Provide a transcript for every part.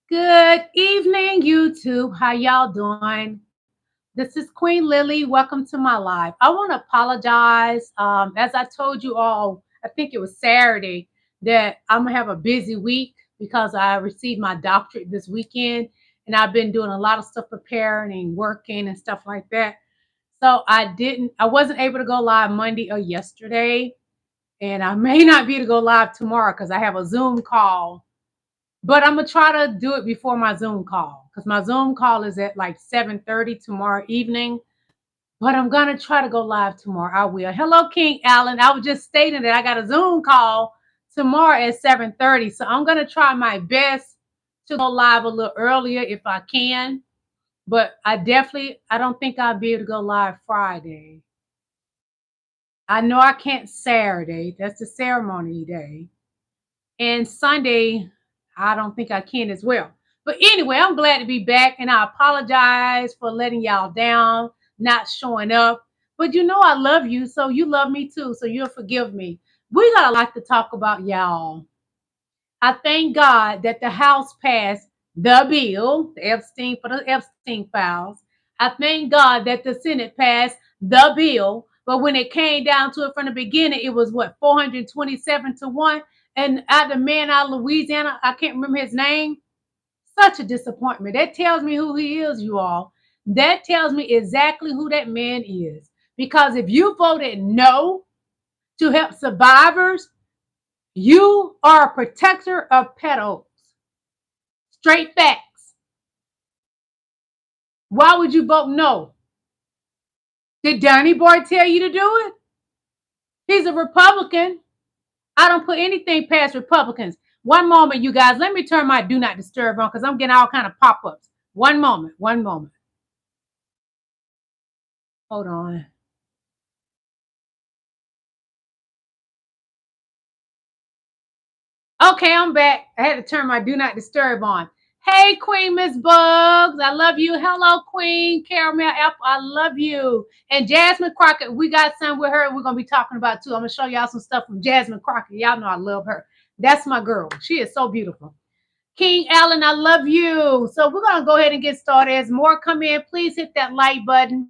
Good evening, YouTube. How y'all doing? This is Queen Lillie. Welcome to my live. I want to apologize. As I told you all, I think it was Saturday, that I'm gonna have a busy week because I received my doctorate this weekend, and I've been doing a lot of stuff preparing and working and stuff like that. So I wasn't able to go live Monday or yesterday, and I may not be able to go live tomorrow because I have a Zoom call, but I'm gonna try to do it before my Zoom call because my Zoom call is at like 7:30 tomorrow evening. But I'm gonna try to go live tomorrow. I will. Hello, King Allen. I was just stating that I got a Zoom call tomorrow at 7:30. So I'm gonna try my best to go live a little earlier if I can. But I don't think I'll be able to go live Friday. I know I can't Saturday. That's the ceremony day. And Sunday, I don't think I can as well. But anyway, I'm glad to be back, and I apologize for letting y'all down, not showing up. But you know I love you, so you love me too, so you'll forgive me. We got a lot to talk about, y'all. I thank God that the House passed the bill, the Epstein for the Epstein files. I thank God that the Senate passed the bill, but when it came down to it from the beginning, it was what, 427 to 1. And the man out of Louisiana, I can't remember his name. Such a disappointment. That tells me who he is, you all. That tells me exactly who that man is. Because if you voted no to help survivors, you are a protector of pedos. Straight facts. Why would you vote no? Did Donnie Boy tell you to do it? He's a Republican. I don't put anything past Republicans. One moment, you guys. Let me turn my do not disturb on because I'm getting all kind of pop-ups. One moment. One moment. Hold on. Okay, I'm back. I had to turn my do not disturb on. Hey, Queen Miss Bugs. I love you. Hello, Queen Caramel Apple. I love you. And Jasmine Crockett, we got some with her we're going to be talking about too. I'm going to show y'all some stuff from Jasmine Crockett. Y'all know I love her. That's my girl. She is so beautiful. King Allen, I love you. So we're going to go ahead and get started. As more come in, please hit that like button.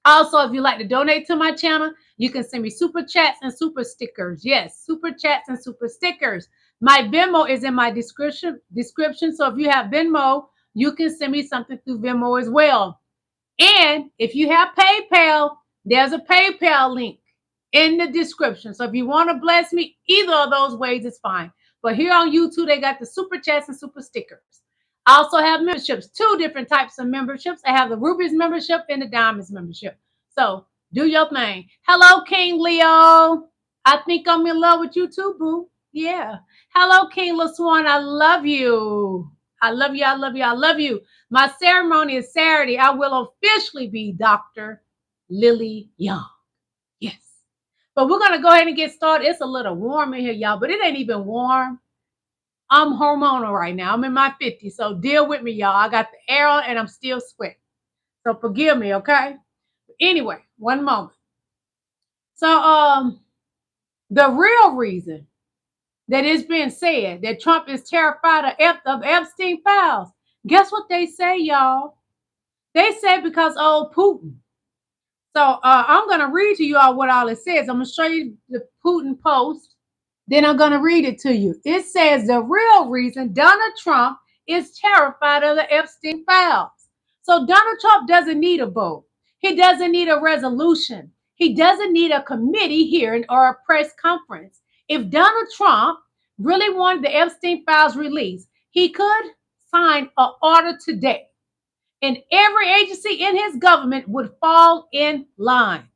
Also, if you'd like to donate to my channel, you can send me super chats and super stickers. Yes, super chats and super stickers. My Venmo is in my description. So if you have Venmo, you can send me something through Venmo as well. And if you have PayPal, there's a PayPal link in the description. So if you want to bless me, either of those ways is fine. But here on YouTube, they got the super chats and super stickers. I also have memberships, two different types of memberships. I have the Rubies membership and the Diamonds membership. So do your thing. Hello, King Leo. I think I'm in love with you too, boo. Yeah. Hello, King LaSwan. I love you. I love you. I love you. I love you. My ceremony is Saturday. I will officially be Dr. Lillie Young. Yes. But we're going to go ahead and get started. It's a little warm in here, y'all, but it ain't even warm. I'm hormonal right now. I'm in my 50s. So deal with me, y'all. I got the air on and I'm still sweating. So forgive me, okay? Anyway, one moment. So the real reason that it's been said that Trump is terrified of Epstein files, guess what they say, y'all? They say because old Putin. So I'm going to read to you all what all it says. I'm going to show you the Putin post. Then I'm going to read it to you. It says the real reason Donald Trump is terrified of the Epstein files. So Donald Trump doesn't need a vote. He doesn't need a resolution. He doesn't need a committee hearing or a press conference. If Donald Trump really wanted the Epstein files released, he could sign an order today, and every agency in his government would fall in line.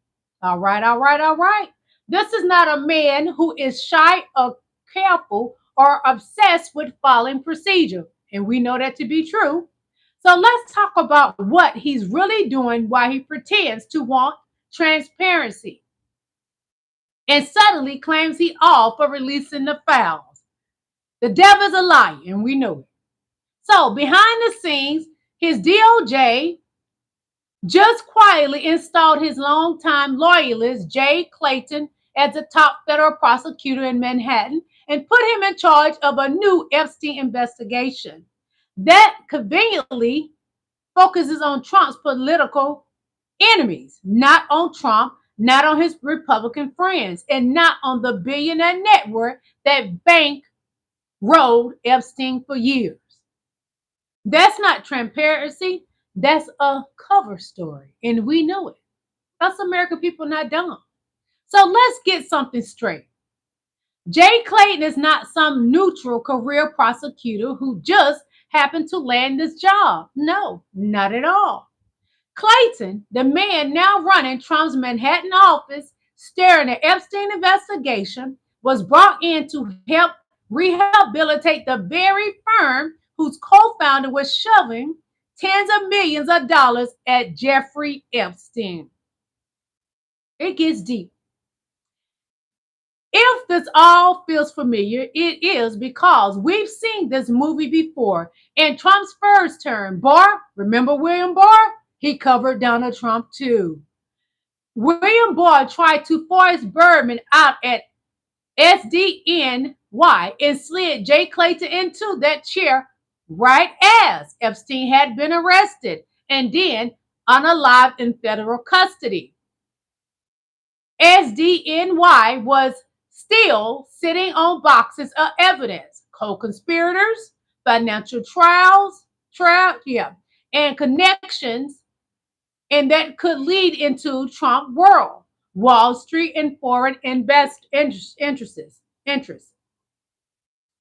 All right, all right, all right. This is not a man who is shy or careful or obsessed with following procedure. And we know that to be true. So let's talk about what he's really doing while he pretends to want transparency and suddenly claims he all for releasing the files. The devil's a liar, and we know it. So behind the scenes, his DOJ just quietly installed his longtime loyalist, Jay Clayton, as the top federal prosecutor in Manhattan and put him in charge of a new Epstein investigation that conveniently focuses on Trump's political enemies, not on Trump, not on his Republican friends, and not on the billionaire network that bankrolled Epstein for years. That's not transparency. That's a cover story. And we know it. Us American people not dumb. So let's get something straight. Jay Clayton is not some neutral career prosecutor who just happened to land this job. No, not at all. Clayton, the man now running Trump's Manhattan office, steering the Epstein investigation, was brought in to help rehabilitate the very firm whose co-founder was shoving tens of millions of dollars at Jeffrey Epstein. It gets deep. If this all feels familiar, it is because we've seen this movie before. In Trump's first term, Barr, remember William Barr? He covered Donald Trump too. William Barr tried to force Berman out at SDNY and slid Jay Clayton into that chair right as Epstein had been arrested and then unalived in federal custody. SDNY was still sitting on boxes of evidence, co-conspirators, financial and connections, and that could lead into Trump world, Wall Street, and foreign interests.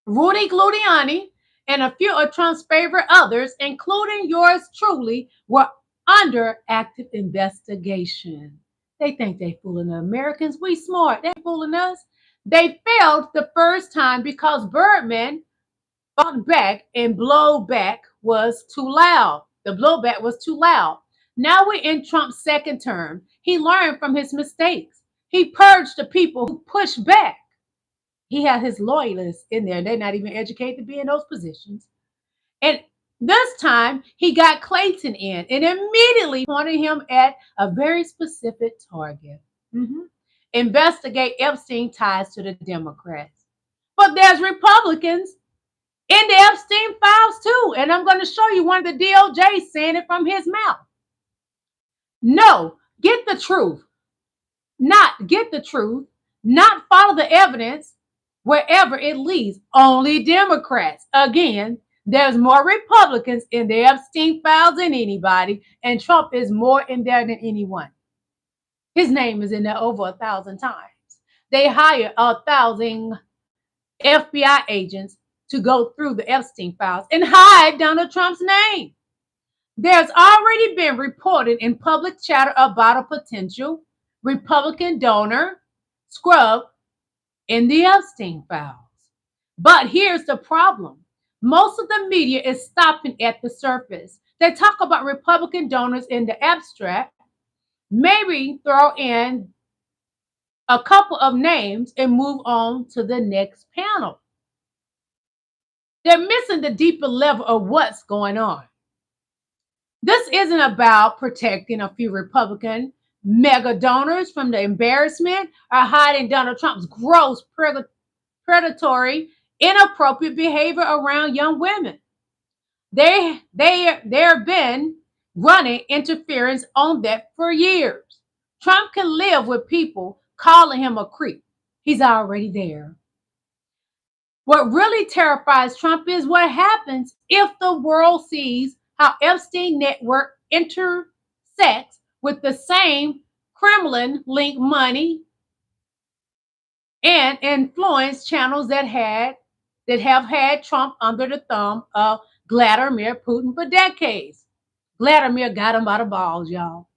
Rudy Giuliani and a few of Trump's favorite others, including yours truly, were under active investigation. They think they fooling the Americans. We smart. They fooling us. They failed the first time because Berman fought back and blowback was too loud. The blowback was too loud. Now we're in Trump's second term. He learned from his mistakes. He purged the people who pushed back. He had his loyalists in there. They're not even educated to be in those positions. And this time, he got Clayton in and immediately pointed him at a very specific target. Investigate Epstein ties to the Democrats. But there's Republicans in the Epstein files too. And I'm going to show you one of the DOJ saying it from his mouth. No, get the truth. Not get the truth. Not follow the evidence wherever it leads. Only Democrats. Again, there's more Republicans in the Epstein files than anybody, and Trump is more in there than anyone. His name is in there over 1,000 times. They hired 1,000 FBI agents to go through the Epstein files and hide Donald Trump's name. There's already been reported in public chatter about a potential Republican donor scrub in the Epstein files. But here's the problem. Most of the media is stopping at the surface. They talk about Republican donors in the abstract, maybe throw in a couple of names and move on to the next panel. They're missing the deeper level of what's going on. This isn't about protecting a few Republican mega donors from the embarrassment or hiding Donald Trump's gross predatory, inappropriate behavior around young women. There have been running interference on that for years. Trump can live with people calling him a creep. He's already there. What really terrifies Trump is what happens if the world sees how Epstein network intersects with the same Kremlin-linked money and influence channels that have had Trump under the thumb of Vladimir Putin for decades. Vladimir got him by the balls, y'all.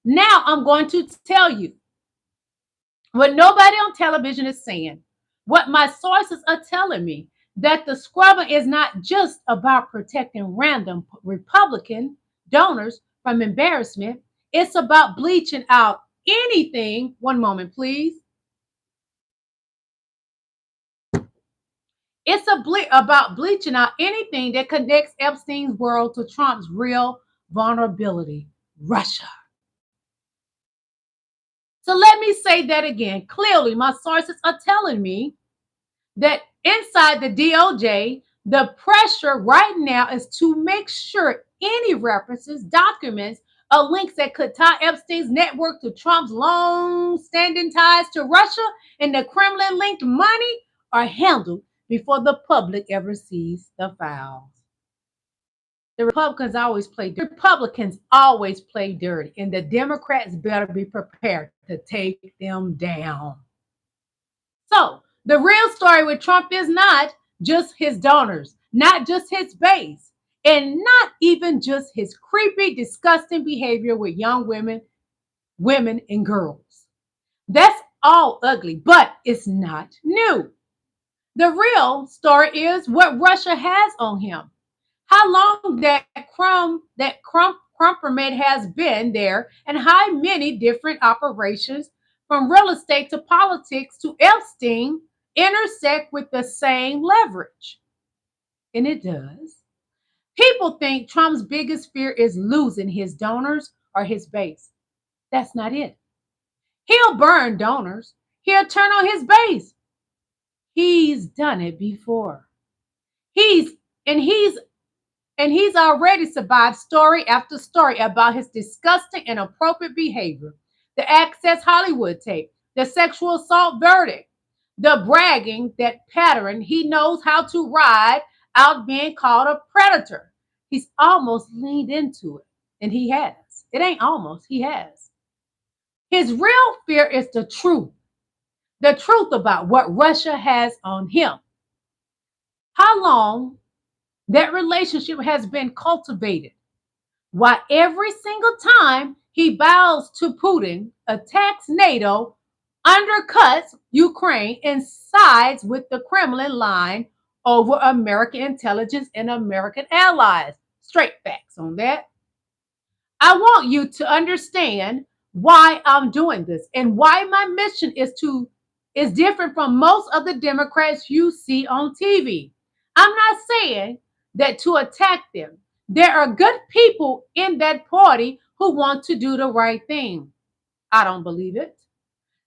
Now I'm going to tell you what nobody on television is saying, what my sources are telling me, that the scrubbing is not just about protecting random Republican donors from embarrassment. It's about bleaching out anything. One moment, please. It's about bleaching out anything that connects Epstein's world to Trump's real vulnerability, Russia. So let me say that again. Clearly, my sources are telling me that inside the DOJ, the pressure right now is to make sure any references, documents, or links that could tie Epstein's network to Trump's long-standing ties to Russia and the Kremlin-linked money are handled before the public ever sees the files. The Republicans always play dirty, and the Democrats better be prepared to take them down. So the real story with Trump is not just his donors, not just his base, and not even just his creepy, disgusting behavior with young women and girls. That's all ugly, but it's not new. The real story is what Russia has on him. How long that Crumperman has been there, and how many different operations from real estate to politics to Epstein intersect with the same leverage. And it does. People think Trump's biggest fear is losing his donors or his base. That's not it. He'll burn donors. He'll turn on his base. He's done it before. He's already survived story after story about his disgusting and inappropriate behavior. The Access Hollywood tape, the sexual assault verdict, the bragging, that pattern. He knows how to ride out being called a predator. He's almost leaned into it, and he has. It ain't almost, he has. His real fear is the truth about what Russia has on him. How long that relationship has been cultivated, while every single time he bows to Putin, attacks NATO, undercuts Ukraine, and sides with the Kremlin line over American intelligence and American allies. Straight facts on that. I want you to understand why I'm doing this and why my mission is different from most of the Democrats you see on TV. I'm not saying that to attack them. There are good people in that party who want to do the right thing. I don't believe it.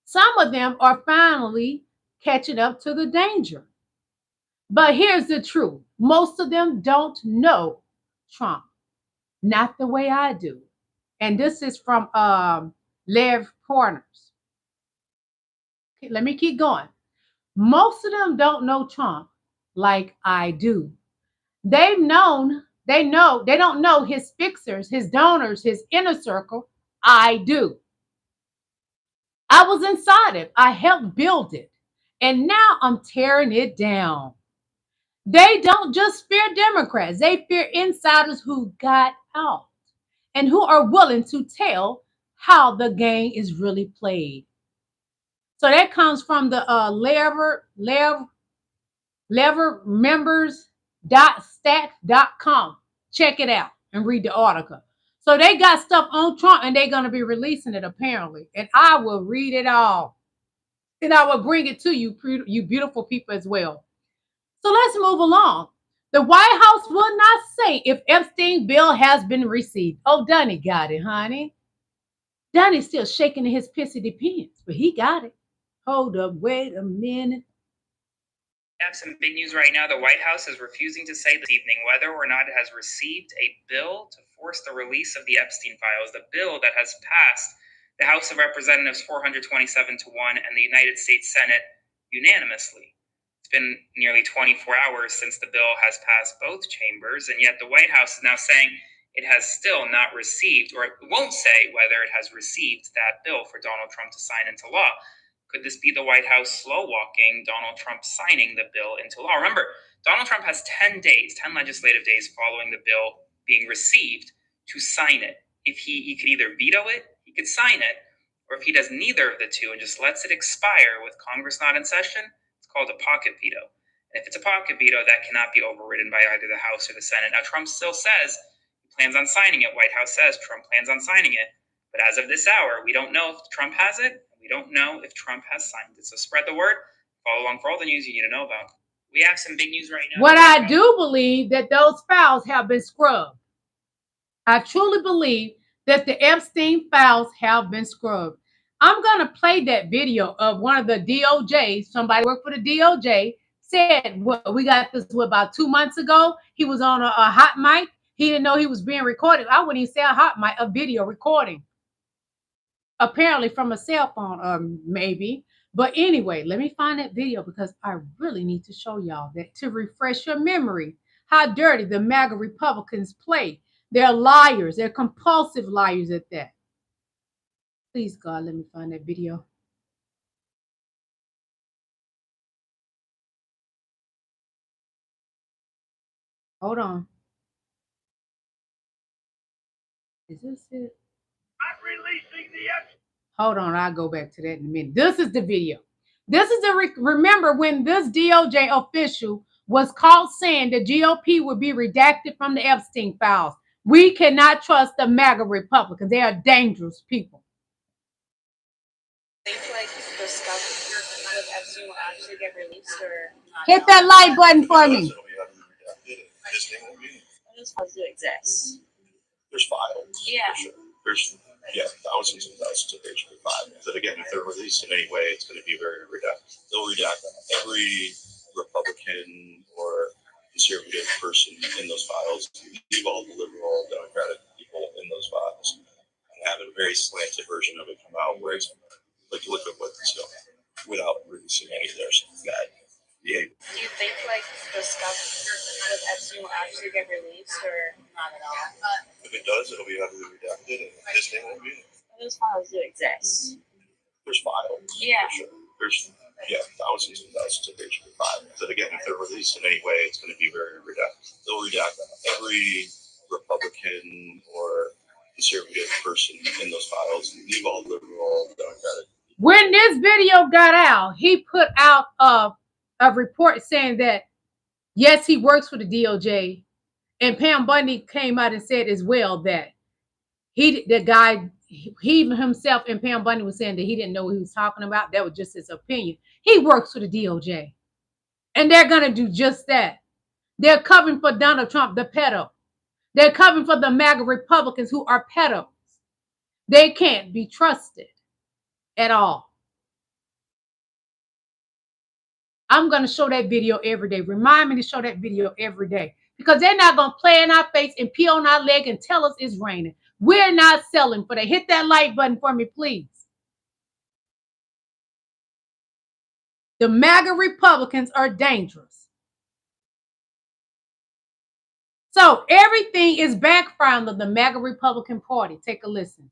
Some of them are finally catching up to the danger. But here's the truth. Most of them don't know Trump, not the way I do. And this is from Lev Corners. Okay, let me keep going. Most of them don't know Trump like I do. They don't know his fixers, his donors, his inner circle. I do. I was inside it. I helped build it. And now I'm tearing it down. They don't just fear Democrats. They fear insiders who got out and who are willing to tell how the game is really played. So that comes from the levermembers.stack.com. Check it out and read the article. So they got stuff on Trump and they're going to be releasing it apparently. And I will read it all. And I will bring it to you, you beautiful people as well. So let's move along. The White House will not say if Epstein bill has been received. Oh, Donnie got it, honey. Donnie's still shaking in his pissy pants, but he got it. Hold up, wait a minute. We have some big news right now. The White House is refusing to say this evening whether or not it has received a bill to force the release of the Epstein files, the bill that has passed the House of Representatives 427 to 1 and the United States Senate unanimously. It's been nearly 24 hours since the bill has passed both chambers, and yet the White House is now saying it has still not received, or it won't say whether it has received that bill for Donald Trump to sign into law. Could this be the White House slow-walking Donald Trump signing the bill into law? Remember, Donald Trump has 10 legislative days following the bill being received to sign it. If he could either veto it, he could sign it, or if he does neither of the two and just lets it expire with Congress not in session, it's called a pocket veto. And if it's a pocket veto, that cannot be overridden by either the House or the Senate. Now, Trump still says he plans on signing it. White House says Trump plans on signing it. But as of this hour, we don't know if Trump has it. We don't know if Trump has signed it. So spread the word. Follow along for all the news you need to know about. We have some big news right now. What I do believe that those files have been scrubbed. I truly believe that the Epstein files have been scrubbed. I'm going to play that video of one of the DOJs, somebody worked for the DOJ, said, what, we got this about 2 months ago. He was on a hot mic. He didn't know he was being recorded. I wouldn't even say a hot mic, a video recording. Apparently from a cell phone, maybe. But anyway, let me find that video because I really need to show y'all that to refresh your memory how dirty the MAGA Republicans play. They're liars. They're compulsive liars at that. Please, God, let me find that video. Hold on. Is this it? Not releasing the Hold on, I'll go back to that in a minute. This is the video. This is the remember when this DOJ official was caught saying the GOP would be redacted from the Epstein files. We cannot trust the MAGA Republicans. They are dangerous people. Think like the stuff with Epstein will actually get released or not? Hit that like button for me. Those files do exist. There's files. Yeah. For sure. There's thousands and thousands of pages of files. But again, if they're released in any way, it's going to be very redacted. They'll redact every Republican or conservative person in those files, leave all the liberal, Democratic people in those files, and have a very slanted version of it come out where it's like look at what it's doing without releasing any of theirs. That behavior. Do you think like the stuff with Epstein will actually get released or not at all? If it does, it'll be heavily redacted, and this thing won't be. Those files do exist. There's files. Yeah. For sure. There's thousands and thousands of pages of files. But again, if they're released in any way, it's going to be very redacted. They'll redact every Republican or conservative person in those files, leave all liberal, Democratic. When this video got out, he put out a report saying that yes, he works for the DOJ, and Pam Bundy came out and said as well that he himself and Pam Bundy was saying that he didn't know what he was talking about. That was just his opinion. He works for the DOJ, and they're gonna do just that. They're covering for Donald Trump, the pedo. They're covering for the MAGA Republicans who are pedos. They can't be trusted at all. I'm going to show that video every day. Remind me to show that video every day because they're not going to play in our face and pee on our leg and tell us it's raining. We're not selling for that. Hit that like button for me, please. The MAGA Republicans are dangerous. So everything is backfiring on the MAGA Republican Party. Take a listen.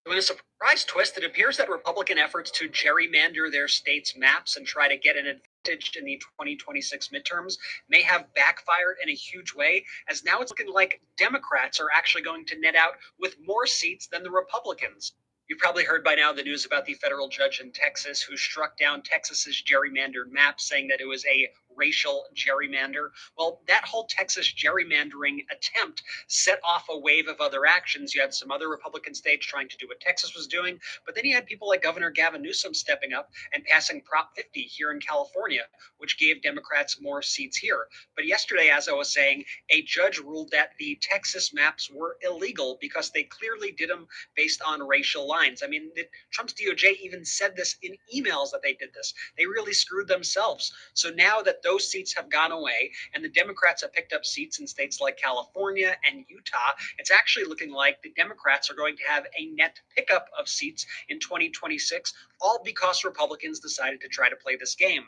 In a surprise twist, it appears that Republican efforts to gerrymander their state's maps and try to get an advantage in the 2026 midterms may have backfired in a huge way, as now it's looking like Democrats are actually going to net out with more seats than the Republicans. You've probably heard by now the news about the federal judge in Texas who struck down Texas's gerrymandered map, saying that it was a racial gerrymander. Well, that whole Texas gerrymandering attempt set off a wave of other actions. You had some other Republican states trying to do what Texas was doing, but then you had people like Governor Gavin Newsom stepping up and passing Prop 50 here in California, which gave Democrats more seats here. But yesterday, as I was saying, a judge ruled that the Texas maps were illegal because they clearly did them based on racial lines. I mean, Trump's DOJ even said this in emails that they did this. They really screwed themselves. So now that those seats have gone away and the Democrats have picked up seats in states like California and Utah, it's actually looking like the Democrats are going to have a net pickup of seats in 2026, all because Republicans decided to try to play this game.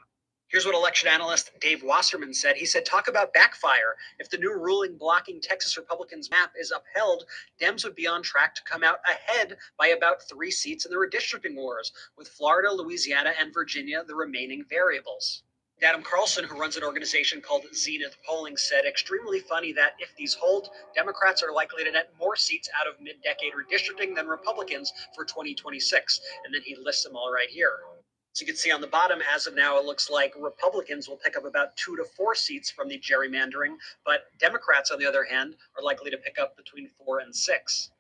Here's what election analyst Dave Wasserman said. He said, talk about backfire. If the new ruling blocking Texas Republicans' map is upheld, Dems would be on track to come out ahead by about 3 seats in the redistricting wars, with Florida, Louisiana, and Virginia the remaining variables. Adam Carlson, who runs an organization called Zenith Polling, said, extremely funny that if these hold, Democrats are likely to net more seats out of mid-decade redistricting than Republicans for 2026. And then he lists them all right here. So you can see on the bottom, as of now, it looks like Republicans will pick up about 2 to 4 seats from the gerrymandering, but Democrats, on the other hand, are likely to pick up between 4 and 6.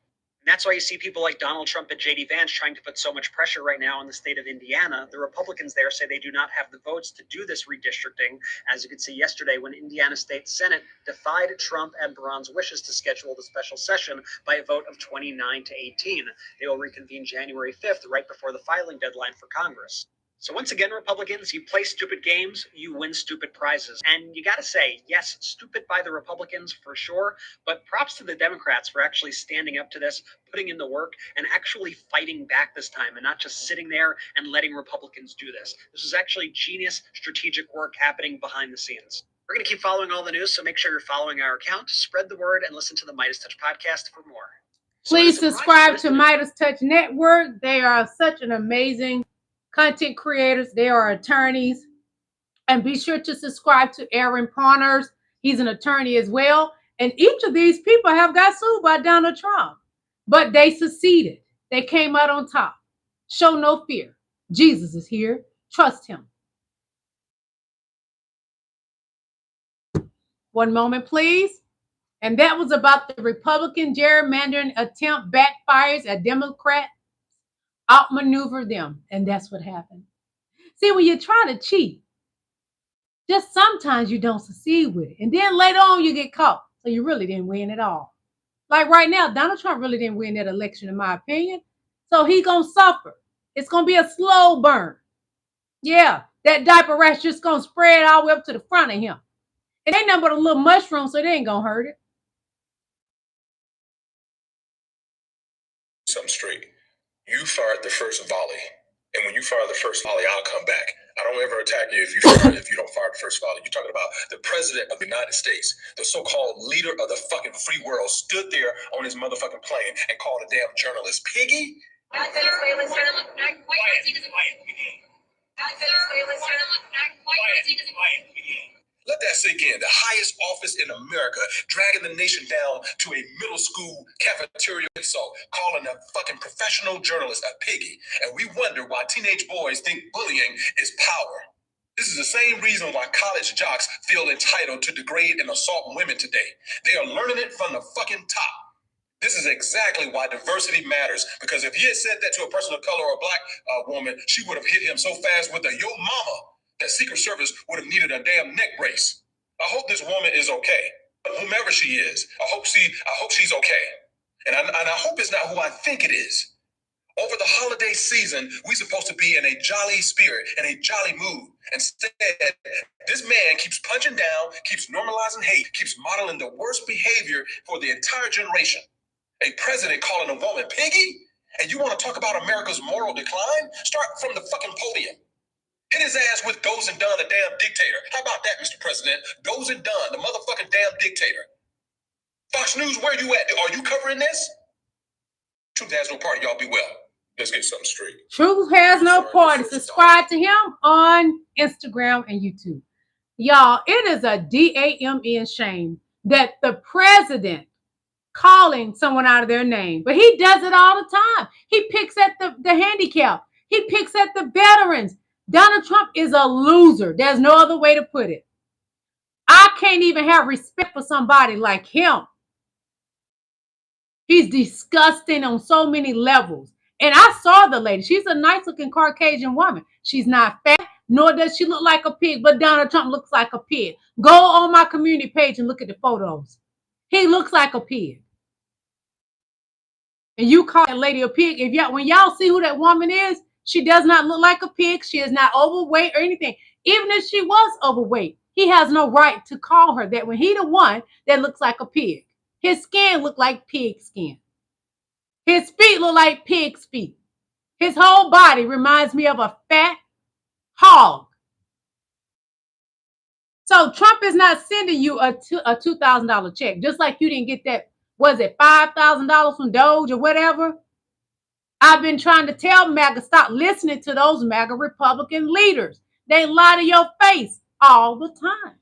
And that's why you see people like Donald Trump and jdvance trying to put so much pressure right now on the state of Indiana. The Republicans there say they do not have the votes to do this redistricting. As you could see yesterday, when Indiana State Senate defied Trump and Braun's wishes to schedule the special session by a vote of 29 to 18. They will reconvene January 5th, right before the filing deadline for Congress. So once again, Republicans, you play stupid games, you win stupid prizes. And you gotta say, yes, stupid by the Republicans for sure, but props to the Democrats for actually standing up to this, putting in the work, and actually fighting back this time and not just sitting there and letting Republicans do this. This is actually genius strategic work happening behind the scenes. We're going to keep following all the news, so make sure you're following our account, spread the word, and listen to the Midas Touch podcast for more. Please subscribe to Midas Touch Network. They are such an amazing content creators. They are attorneys. And be sure to subscribe to Aaron Pawners. He's an attorney as well. And each of these people have got sued by Donald Trump. But they succeeded. They came out on top. Show no fear. Jesus is here. Trust him. One moment, please. And that was about the Republican gerrymandering attempt backfires as Democrats outmaneuver them. And that's what happened. See, when you try to cheat, just sometimes you don't succeed with it. And then later on, you get caught. So you really didn't win at all. Like right now, Donald Trump really didn't win that election, in my opinion. So he's going to suffer. It's going to be a slow burn. Yeah, that diaper rash just going to spread all the way up to the front of him. It ain't nothing but a little mushroom, so it ain't going to hurt it. Something straight. You fired the first volley. And when you fire the first volley, I'll come back. I don't ever attack you if you don't fire the first volley. You're talking about the president of the United States, the so-called leader of the fucking free world, stood there on his motherfucking plane and called a damn journalist piggy? Let that sink in. The highest office in America, dragging the nation down to a middle school cafeteria insult, calling a fucking professional journalist a piggy. And we wonder why teenage boys think bullying is power. This is the same reason why college jocks feel entitled to degrade and assault women today. They are learning it from the fucking top. This is exactly why diversity matters. Because if he had said that to a person of color or a black woman, she would have hit him so fast with a yo mama that Secret Service would have needed a damn neck brace. I hope this woman is okay. Whomever she is, I hope she's okay. And I hope it's not who I think it is. Over the holiday season, we're supposed to be in a jolly spirit, in a jolly mood. Instead, this man keeps punching down, keeps normalizing hate, keeps modeling the worst behavior for the entire generation. A president calling a woman piggy? And you want to talk about America's moral decline? Start from the fucking podium. Hit his ass with goes and done, the damn dictator. How about that, Mr. President? Goes and done, the motherfucking damn dictator. Fox News, where you at? Are you covering this? Truth has no party, y'all be well. Let's get something straight. Truth has no party. Subscribe to him on Instagram and YouTube. Y'all, it is a DAMN shame that the president calling someone out of their name, but he does it all the time. He picks at the handicap. He picks at the veterans. Donald Trump is a loser. There's no other way to put it. I can't even have respect for somebody like him. He's disgusting on so many levels. And I saw the lady. She's a nice looking Caucasian woman. She's not fat, nor does she look like a pig, but Donald Trump looks like a pig. Go on my community page and look at the photos. He looks like a pig. And you call that lady a pig. When y'all see who that woman is, she does not look like a pig. She is not overweight or anything. Even if she was overweight, he has no right to call her that when he the one that looks like a pig. His skin look like pig skin. His feet look like pig's feet. His whole body reminds me of a fat hog. So Trump is not sending you a $2,000 check, just like you didn't get that, was it $5,000 from Doge or whatever? I've been trying to tell MAGA, stop listening to those MAGA Republican leaders. They lie to your face all the time.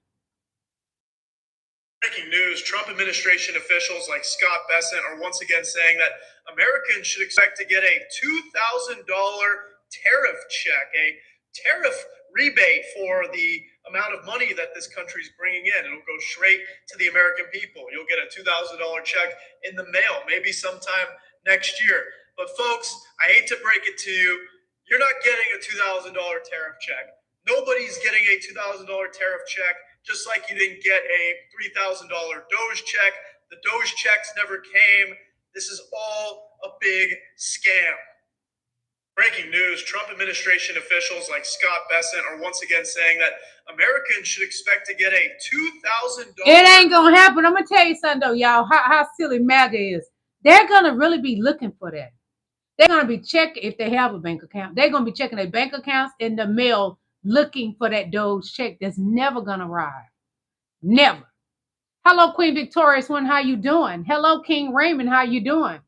Breaking news, Trump administration officials like Scott Bessent are once again saying that Americans should expect to get a $2,000 tariff check, a tariff rebate for the amount of money that this country is bringing in. It'll go straight to the American people. You'll get a $2,000 check in the mail, maybe sometime next year. But folks, I hate to break it to you, you're not getting a $2,000 tariff check. Nobody's getting a $2,000 tariff check, just like you didn't get a $3,000 Doge check. The Doge checks never came. This is all a big scam. Breaking news, Trump administration officials like Scott Bessent are once again saying that Americans should expect to get a $2,000. It ain't gonna happen. I'm gonna tell you something though, y'all, how silly MAGA is. They're gonna really be looking for that. They're gonna be checking if they have a bank account. They're gonna be checking their bank accounts in the mail, looking for that Doge check that's never gonna arrive. Never. Hello, Queen Victorious One, how you doing? Hello, King Raymond, how you doing?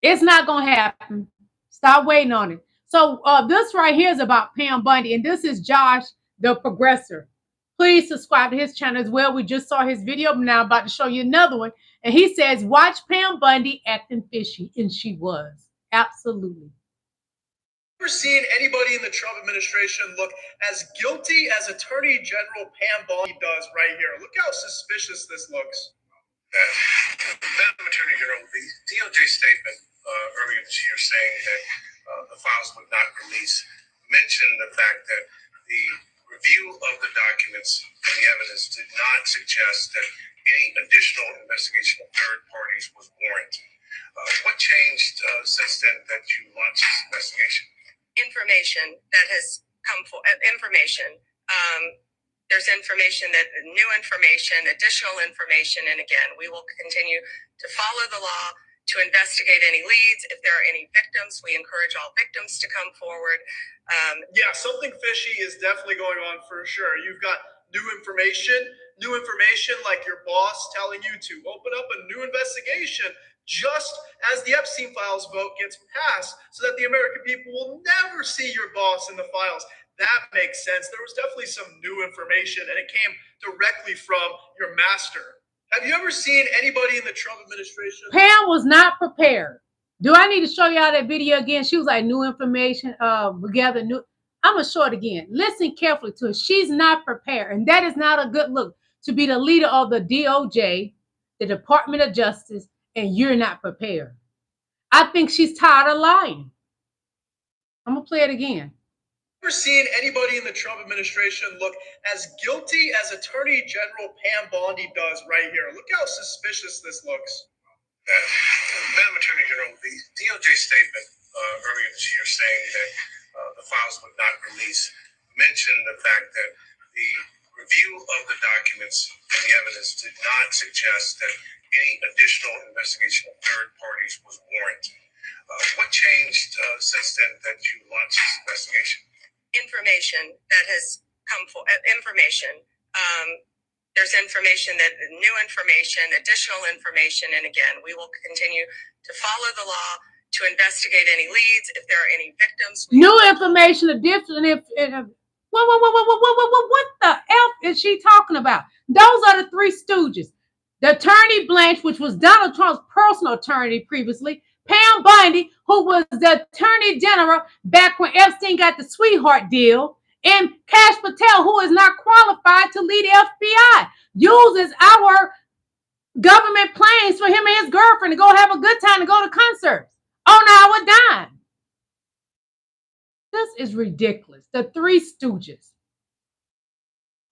It's not gonna happen. Stop waiting on it. So this right here is about Pam Bundy, and this is Josh, the progressor. Please subscribe to his channel as well. We just saw his video, but now I'm about to show you another one. And he says, watch Pam Bundy acting fishy, and she was. Absolutely. Ever seen anybody in the Trump administration look as guilty as Attorney General Pam Bundy does right here? Look how suspicious this looks. Madam Attorney General, the DOJ statement earlier this year saying that the files would not release mentioned the fact that the review of the documents and the evidence did not suggest that any additional investigation of third parties was warranted. What changed since then that you launched this investigation? Information that has come for information. There's information that new information, additional information, and again, we will continue to follow the law to investigate any leads. If there are any victims, we encourage all victims to come forward. Yeah, something fishy is definitely going on for sure. You've got new information like your boss telling you to open up a new investigation just as the Epstein files vote gets passed so that the American people will never see your boss in the files. That makes sense. There was definitely some new information, and it came directly from your master. Have you ever seen anybody in the Trump administration? Pam was not prepared. Do I need to show y'all that video again? She was like, new information, we gather new. I'm going to show it again. Listen carefully to it. She's not prepared, and that is not a good look to be the leader of the DOJ, the Department of Justice, and you're not prepared. I think she's tired of lying. I'm going to play it again. Ever seen anybody in the Trump administration look as guilty as Attorney General Pam Bondi does right here? Look how suspicious this looks. Madam Attorney General, the DOJ statement earlier this year saying that the files would not release mentioned the fact that the review of the documents and the evidence did not suggest that any additional investigation of third parties was warranted. What changed since then that you launched this investigation? Information that has come for information. There's information that new information, additional information, and again, we will continue to follow the law to investigate any leads. If there are any victims, new information, additional. What the F is she talking about? Those are the three stooges. The attorney Blanche, which was Donald Trump's personal attorney previously. Pam Bundy, who was the attorney general back when Epstein got the sweetheart deal, and Kash Patel, who is not qualified to lead the FBI, uses our government planes for him and his girlfriend to go have a good time, to go to concerts on our dime. This is ridiculous. The three stooges.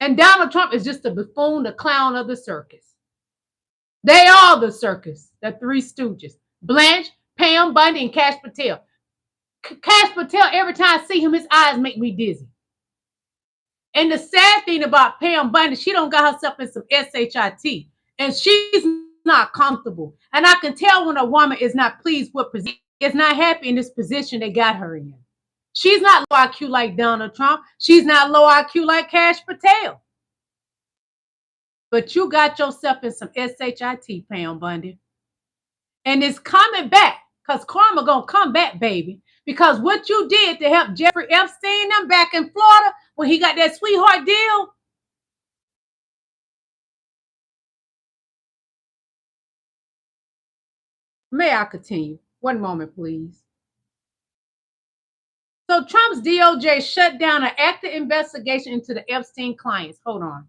And Donald Trump is just the buffoon, the clown of the circus. They are the circus, the three stooges. Blanche, Pam Bundy, and Kash Patel. Kash Patel, every time I see him, his eyes make me dizzy. And the sad thing about Pam Bundy, she don't got herself in some shit, and she's not comfortable. And I can tell when a woman is not pleased with position, is not happy in this position they got her in. She's not low IQ like Donald Trump. She's not low IQ like Kash Patel. But you got yourself in some shit, Pam Bundy. And it's coming back, because karma gonna come back, baby. Because what you did to help Jeffrey Epstein them back in Florida when he got that sweetheart deal. May I continue? One moment, please. So Trump's DOJ shut down an active investigation into the Epstein clients. Hold on.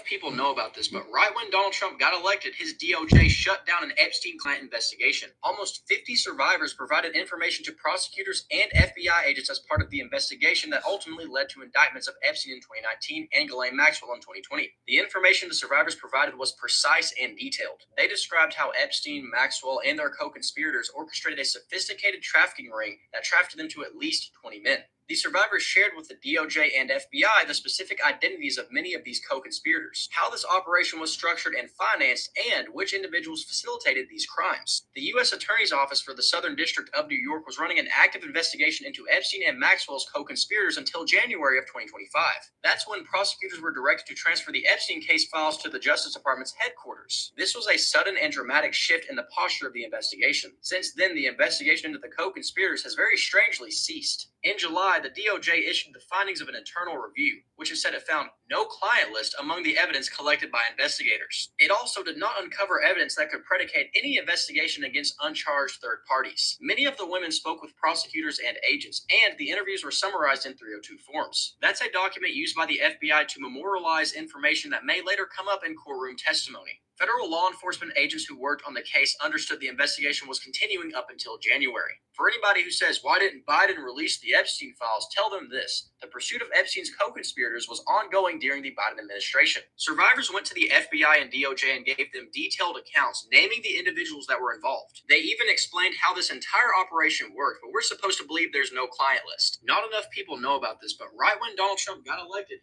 People know about this, but right when Donald Trump got elected, his DOJ shut down an Epstein client investigation. Almost 50 survivors provided information to prosecutors and FBI agents as part of the investigation that ultimately led to indictments of Epstein in 2019 and Ghislaine Maxwell in 2020. The information the survivors provided was precise and detailed. They described how Epstein, Maxwell, and their co-conspirators orchestrated a sophisticated trafficking ring that trafficked them to at least 20 men. The survivors shared with the DOJ and FBI the specific identities of many of these co-conspirators, how this operation was structured and financed, and which individuals facilitated these crimes. The U.S. Attorney's Office for the Southern District of New York was running an active investigation into Epstein and Maxwell's co-conspirators until January of 2025. That's when prosecutors were directed to transfer the Epstein case files to the Justice Department's headquarters. This was a sudden and dramatic shift in the posture of the investigation. Since then, the investigation into the co-conspirators has very strangely ceased. In July, the DOJ issued the findings of an internal review, which has said it found no client list among the evidence collected by investigators. It also did not uncover evidence that could predicate any investigation against uncharged third parties. Many of the women spoke with prosecutors and agents, and the interviews were summarized in 302 forms. That's a document used by the FBI to memorialize information that may later come up in courtroom testimony. Federal law enforcement agents who worked on the case understood the investigation was continuing up until January. For anybody who says, why didn't Biden release the Epstein files, tell them this. The pursuit of Epstein's co-conspirators was ongoing during the Biden administration. Survivors went to the FBI and DOJ and gave them detailed accounts naming the individuals that were involved. They even explained how this entire operation worked, but we're supposed to believe there's no client list. Not enough people know about this, but right when Donald Trump got elected,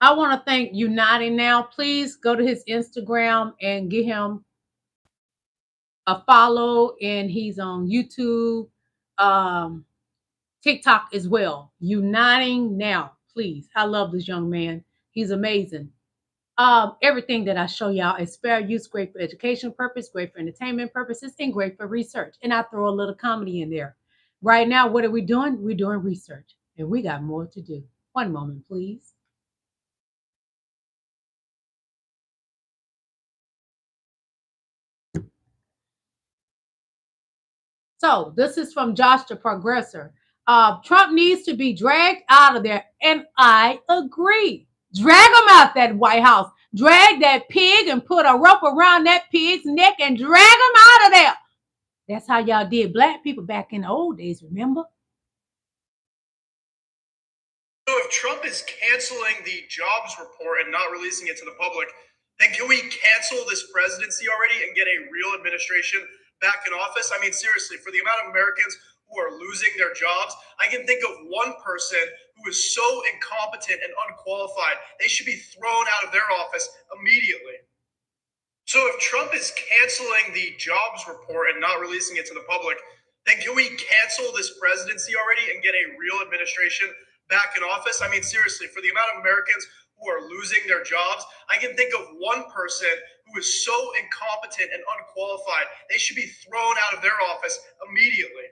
I want to thank Uniting Now. Please go to his Instagram and give him a follow. And he's on YouTube, TikTok as well. Uniting Now, please. I love this young man. He's amazing. Everything that I show y'all is fair use, great for education purpose, great for entertainment purposes, and great for research. And I throw a little comedy in there. Right now, what are we doing? We're doing research. And we got more to do. One moment, please. So this is from Josh the Progressor. Trump needs to be dragged out of there. And I agree. Drag him out that White House. Drag that pig and put a rope around that pig's neck and drag him out of there. That's how y'all did black people back in the old days, remember? So if Trump is canceling the jobs report and not releasing it to the public, then can we cancel this presidency already and get a real administration back in office? I mean, seriously, for the amount of Americans who are losing their jobs, I can think of one person who is so incompetent and unqualified, they should be thrown out of their office immediately. So if Trump is canceling the jobs report and not releasing it to the public, then can we cancel this presidency already and get a real administration back in office? I mean, seriously, for the amount of Americans who are losing their jobs, I can think of one person who is so incompetent and unqualified, they should be thrown out of their office immediately.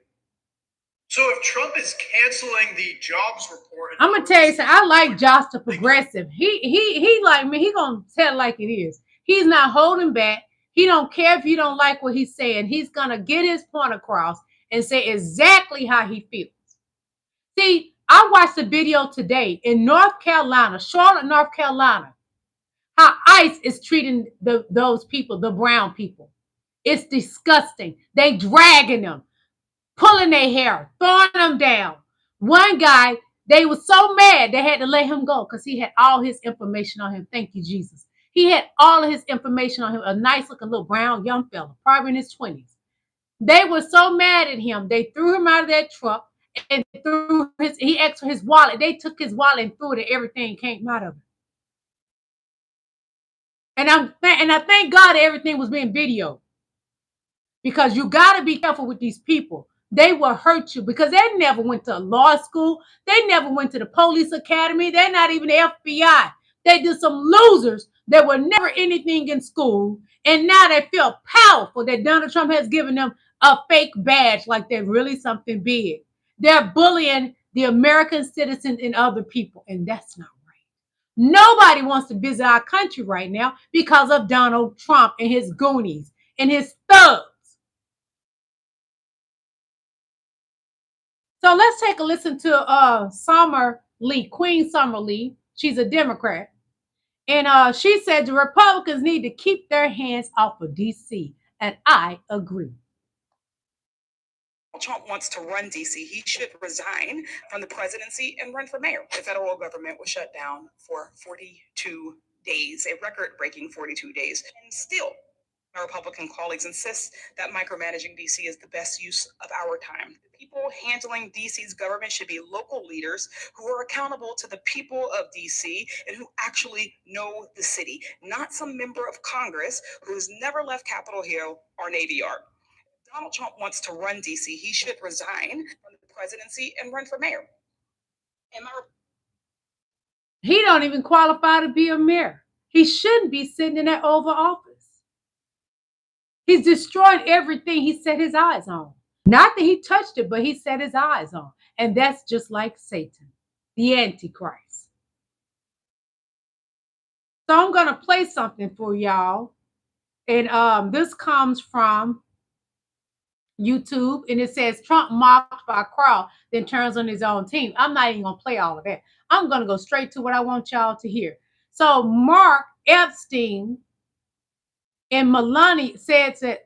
So if Trump is canceling the jobs report, I'm gonna tell you something. I like Josh the Progressive. He like me. He gonna tell it like it is. He's not holding back. He don't care if you don't like what he's saying. He's gonna get his point across and say exactly how he feels. See, I watched a video today in North Carolina, Charlotte, North Carolina, how ICE is treating those people, the brown people. It's disgusting. They dragging them, pulling their hair, throwing them down. One guy, they were so mad they had to let him go because he had all his information on him. Thank you, Jesus. He had all of his information on him, a nice looking little brown young fella, probably in his 20s. They were so mad at him. They threw him out of that truck and he asked for his wallet. They took his wallet and threw it and everything came out of it. And I thank God that everything was being videoed. Because you got to be careful with these people. They will hurt you because they never went to law school. They never went to the police academy. They're not even the FBI. They just some losers that were never anything in school. And now they feel powerful that Donald Trump has given them a fake badge like they're really something big. They're bullying the American citizens and other people. And that's not right. Nobody wants to visit our country right now because of Donald Trump and his goonies and his thugs. So let's take a listen to Summer Lee, Queen Summer Lee. She's a Democrat. And she said the Republicans need to keep their hands off of D.C. And I agree. Trump wants to run D.C. He should resign from the presidency and run for mayor. The federal government was shut down for 42 days, a record-breaking 42 days. And still, our Republican colleagues insist that micromanaging D.C. is the best use of our time. The people handling D.C.'s government should be local leaders who are accountable to the people of D.C. and who actually know the city, not some member of Congress who has never left Capitol Hill or Navy Yard. Donald Trump wants to run D.C. He should resign from the presidency and run for mayor. He don't even qualify to be a mayor. He shouldn't be sitting in that Oval Office. He's destroyed everything he set his eyes on. Not that he touched it, but he set his eyes on. And that's just like Satan, the Antichrist. So I'm going to play something for y'all. And this comes from YouTube. And it says, Trump mocked by crowd, then turns on his own team. I'm not even going to play all of that. I'm going to go straight to what I want y'all to hear. So Mark Epstein and Melania said that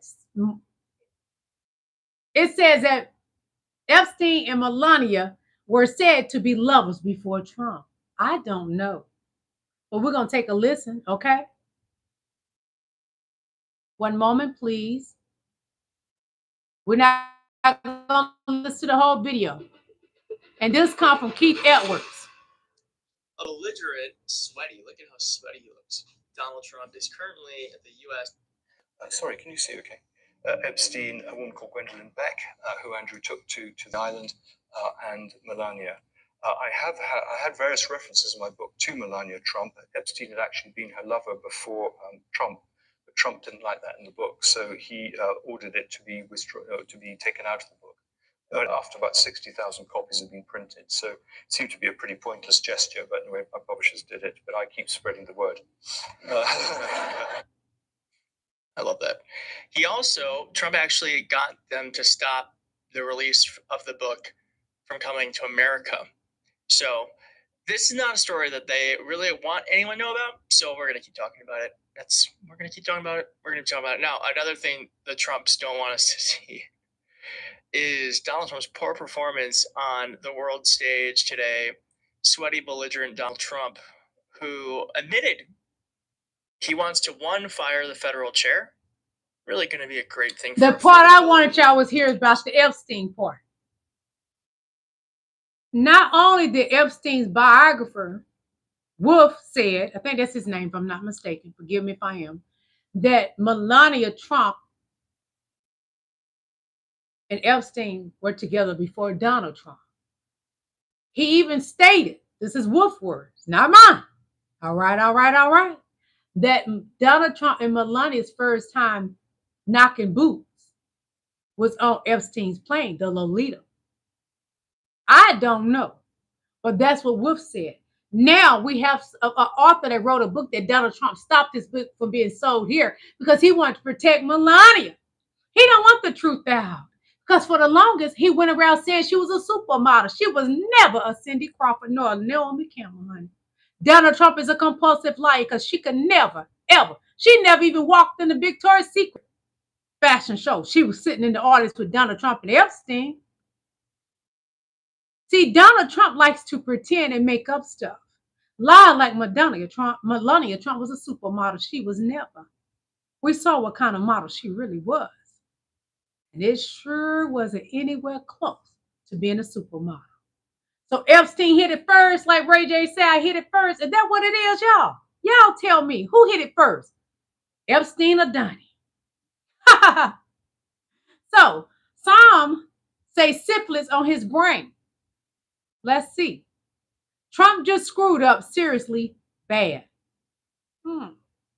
it says that Epstein and Melania were said to be lovers before Trump. I don't know. But we're going to take a listen, okay? One moment, please. We're not going to listen to the whole video. And this comes from Keith Edwards. A belligerent, sweaty. Look at how sweaty he looks. Donald Trump is currently at the U.S. Sorry, can you see okay? Epstein, a woman called Gwendolyn Beck, who Andrew took to the island, and Melania. I had various references in my book to Melania Trump. Epstein had actually been her lover before Trump, but Trump didn't like that in the book, so he ordered it to be taken out of the book. After about 60,000 copies had been printed, so it seemed to be a pretty pointless gesture. But anyway, my publishers did it. But I keep spreading the word. I love that. Trump actually got them to stop the release of the book from coming to America. So this is not a story that they really want anyone to know about. So we're going to keep talking about it. We're going to keep talking about it. We're going to talk about it. Now, another thing the Trumps don't want us to see is Donald Trump's poor performance on the world stage today. Sweaty, belligerent Donald Trump, who admitted he wants to, fire the federal chair. Really going to be a great thing. The part I wanted y'all was here about the Epstein part. Not only did Epstein's biographer, Wolf, said, I think that's his name if I'm not mistaken, forgive me if I am, that Melania Trump and Epstein were together before Donald Trump. He even stated, this is Wolf words, not mine. All right. That Donald Trump and Melania's first time knocking boots was on Epstein's plane, the Lolita. I don't know, but that's what Wolf said. Now we have an author that wrote a book that Donald Trump stopped this book from being sold here because he wanted to protect Melania. He don't want the truth out. Because for the longest, he went around saying she was a supermodel. She was never a Cindy Crawford nor a Naomi Campbell, honey. Donald Trump is a compulsive liar because she could never, ever. She never even walked in the Victoria's Secret fashion show. She was sitting in the audience with Donald Trump and Epstein. See, Donald Trump likes to pretend and make up stuff. Lie like Melania Trump was a supermodel. She was never. We saw what kind of model she really was. And it sure wasn't anywhere close to being a supermodel. So Epstein hit it first, like Ray J said, I hit it first. Is that what it is, y'all? Y'all tell me, who hit it first? Epstein or Donnie? So some say syphilis on his brain. Let's see. Trump just screwed up seriously bad.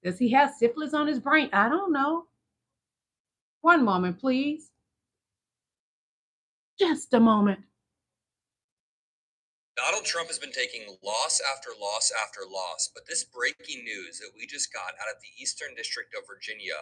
Does he have syphilis on his brain? I don't know. One moment, please. Just a moment. Donald Trump has been taking loss after loss after loss, but this breaking news that we just got out of the Eastern District of Virginia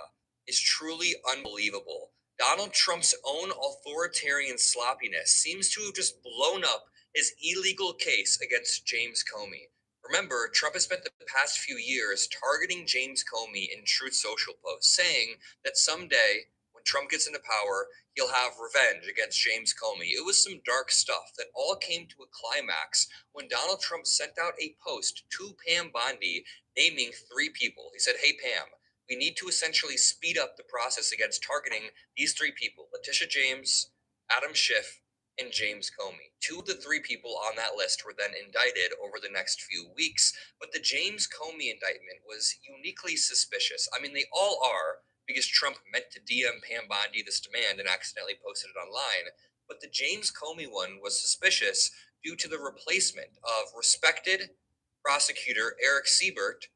is truly unbelievable. Donald Trump's own authoritarian sloppiness seems to have just blown up his illegal case against James Comey. Remember, Trump has spent the past few years targeting James Comey in Truth Social posts, saying that someday, when Trump gets into power, he'll have revenge against James Comey. It was some dark stuff that all came to a climax when Donald Trump sent out a post to Pam Bondi naming 3 people. He said, "Hey, Pam, we need to essentially speed up the process against targeting these 3 people, Letitia James, Adam Schiff, and James Comey." 2 of the 3 people on that list were then indicted over the next few weeks, but the James Comey indictment was uniquely suspicious. I mean, they all are, because Trump meant to DM Pam Bondi this demand and accidentally posted it online. But the James Comey one was suspicious due to the replacement of respected prosecutor Eric Siebert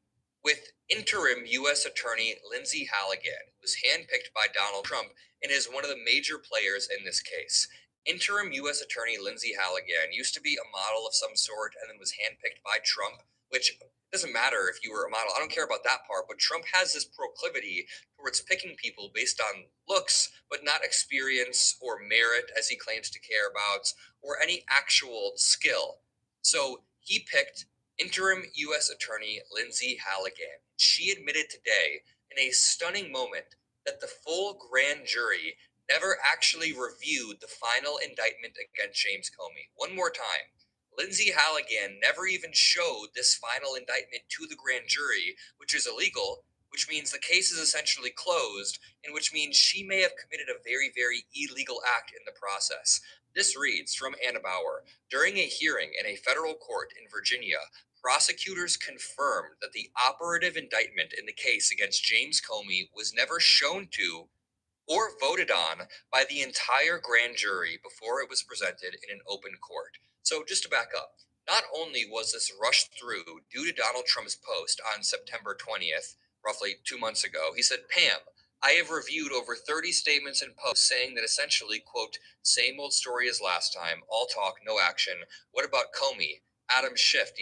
with interim U.S. Attorney Lindsay Halligan, who was handpicked by Donald Trump and is one of the major players in this case. Interim U.S. Attorney Lindsay Halligan used to be a model of some sort and then was handpicked by Trump, which doesn't matter if you were a model. I don't care about that part, but Trump has this proclivity towards picking people based on looks, but not experience or merit, as he claims to care about, or any actual skill. So he picked interim U.S. Attorney Lindsay Halligan. She admitted today, in a stunning moment, that the full grand jury never actually reviewed the final indictment against James Comey. One more time. Lindsay Halligan never even showed this final indictment to the grand jury, which is illegal, which means the case is essentially closed, and which means she may have committed a very, very illegal act in the process. This reads from Anna Bauer. During a hearing in a federal court in Virginia, prosecutors confirmed that the operative indictment in the case against James Comey was never shown to or voted on by the entire grand jury before it was presented in an open court. So just to back up, not only was this rushed through due to Donald Trump's post on September 20th, roughly 2 months ago, he said, "Pam, I have reviewed over 30 statements and posts saying that essentially, quote, same old story as last time, all talk, no action. What about Comey, Adam Schiff,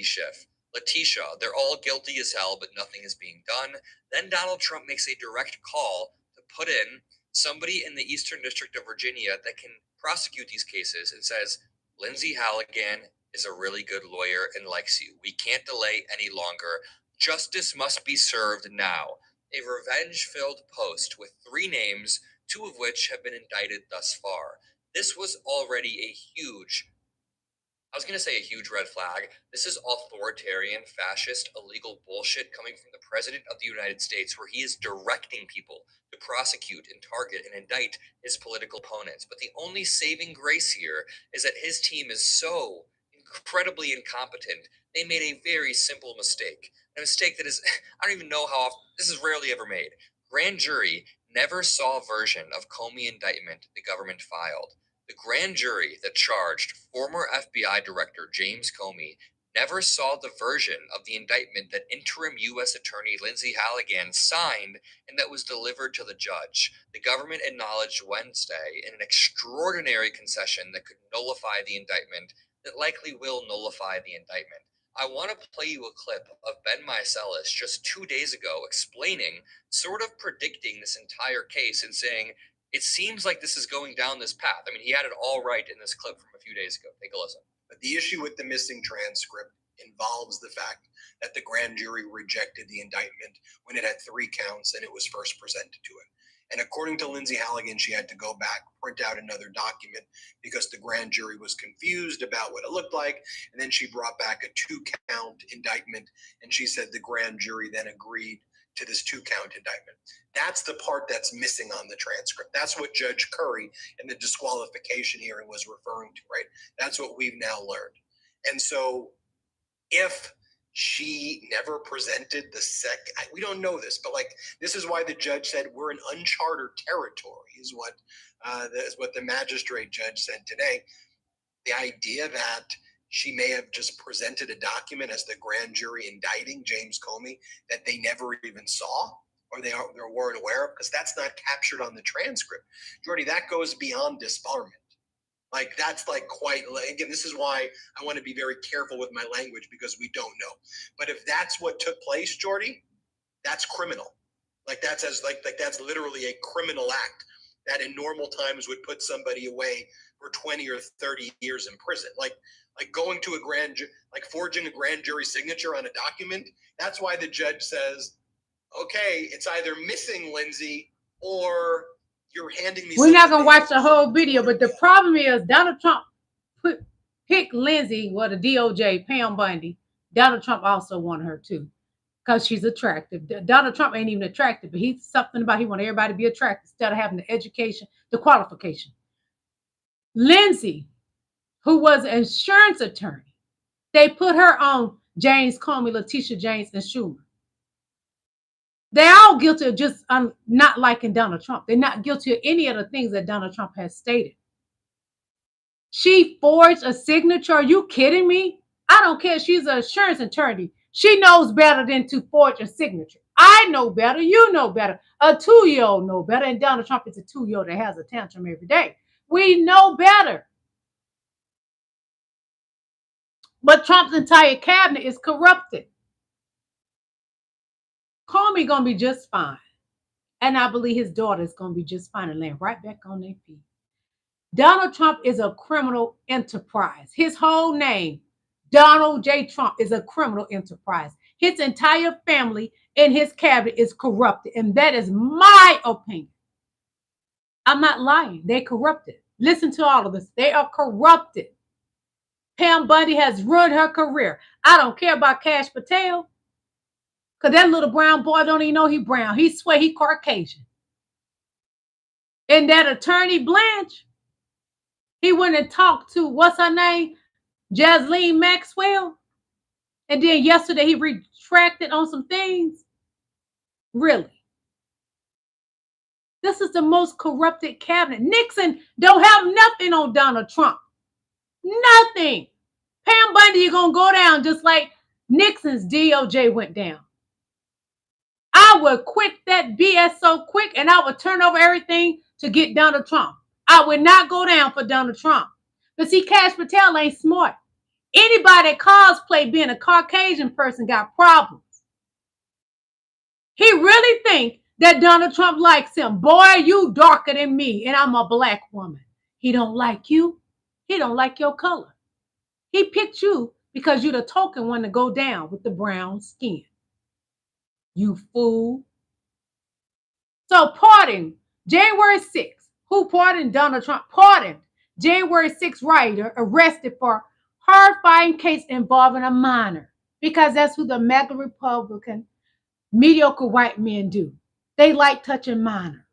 Letitia, they're all guilty as hell, but nothing is being done." Then Donald Trump makes a direct call to put in somebody in the Eastern District of Virginia that can prosecute these cases and says, "Lindsay Halligan is a really good lawyer and likes you. We can't delay any longer. Justice must be served now." A revenge-filled post with 3 names, 2 of which have been indicted thus far. This was already a huge red flag. This is authoritarian, fascist, illegal bullshit coming from the President of the United States, where he is directing people to prosecute and target and indict his political opponents. But the only saving grace here is that his team is so incredibly incompetent. They made a very simple mistake. A mistake that is, I don't even know how often, this is rarely ever made. Grand jury never saw a version of Comey indictment the government filed. The grand jury that charged former FBI Director James Comey never saw the version of the indictment that interim U.S. Attorney Lindsay Halligan signed and that was delivered to the judge. The government acknowledged Wednesday in an extraordinary concession that could nullify the indictment, that likely will nullify the indictment. I want to play you a clip of Ben Meiselas just 2 days ago explaining, sort of predicting this entire case and saying, it seems like this is going down this path. I mean, he had it all right in this clip from a few days ago. Take a listen. But the issue with the missing transcript involves the fact that the grand jury rejected the indictment when it had 3 counts and it was first presented to it. And according to Lindsay Halligan, she had to go back, print out another document because the grand jury was confused about what it looked like. And then she brought back a 2-count indictment. And she said the grand jury then agreed to this 2-count indictment. That's the part that's missing on the transcript. That's what Judge Curry in the disqualification hearing was referring to, right? That's what we've now learned. And so if she never presented the we don't know this, but this is why the judge said we're in uncharted territory is what the magistrate judge said today. The idea that she may have just presented a document as the grand jury indicting James Comey that they never even saw or they weren't aware of, because that's not captured on the transcript. Jordy, that goes beyond disbarment. That's again, this is why I want to be very careful with my language because we don't know. But if that's what took place, Jordy, that's criminal. That's literally a criminal act that in normal times would put somebody away for 20 or 30 years in prison. Like going to like forging a grand jury signature on a document. That's why the judge says, okay, it's either missing Lindsay or you're handing me. We're not going to watch the whole video, but the problem is Donald Trump picked Lindsay, the DOJ, Pam Bundy. Donald Trump also wanted her too, because she's attractive. Donald Trump ain't even attractive, but he's something about he want everybody to be attractive instead of having the education, the qualification. Lindsay, who was an insurance attorney, they put her on James Comey, Letitia James, and Schumer. They're all guilty of just not liking Donald Trump. They're not guilty of any of the things that Donald Trump has stated. She forged a signature. Are you kidding me? I don't care. She's an insurance attorney. She knows better than to forge a signature. I know better. You know better. A 2-year-old know better. And Donald Trump is a 2-year-old that has a tantrum every day. We know better. But Trump's entire cabinet is corrupted. Comey going to be just fine. And I believe his daughter is going to be just fine and land right back on their feet. Donald Trump is a criminal enterprise. His whole name, Donald J. Trump, is a criminal enterprise. His entire family and his cabinet is corrupted. And that is my opinion. I'm not lying. They're corrupted. Listen to all of this. They are corrupted. Pam Bundy has ruined her career. I don't care about Cash Patel. Because that little brown boy don't even know he brown. He swear he Caucasian. And that attorney Blanche, he went and talked to, what's her name? Jasleen Maxwell. And then yesterday he retracted on some things. Really? This is the most corrupted cabinet. Nixon don't have nothing on Donald Trump. Nothing. Pam Bundy, you're going to go down just like Nixon's DOJ went down. I would quit that BS so quick and I would turn over everything to get Donald Trump. I would not go down for Donald Trump. But see, Cash Patel ain't smart. Anybody that cosplay being a Caucasian person got problems. He really think that Donald Trump likes him. Boy, you darker than me and I'm a black woman. He don't like you. He don't like your color. He picked you because you're the token one to go down with the brown skin. You fool. So pardon January 6th. Who pardoned Donald Trump? Pardoned January 6th writer arrested for horrifying case involving a minor. Because that's who the MAGA Republican mediocre white men do. They like touching minors.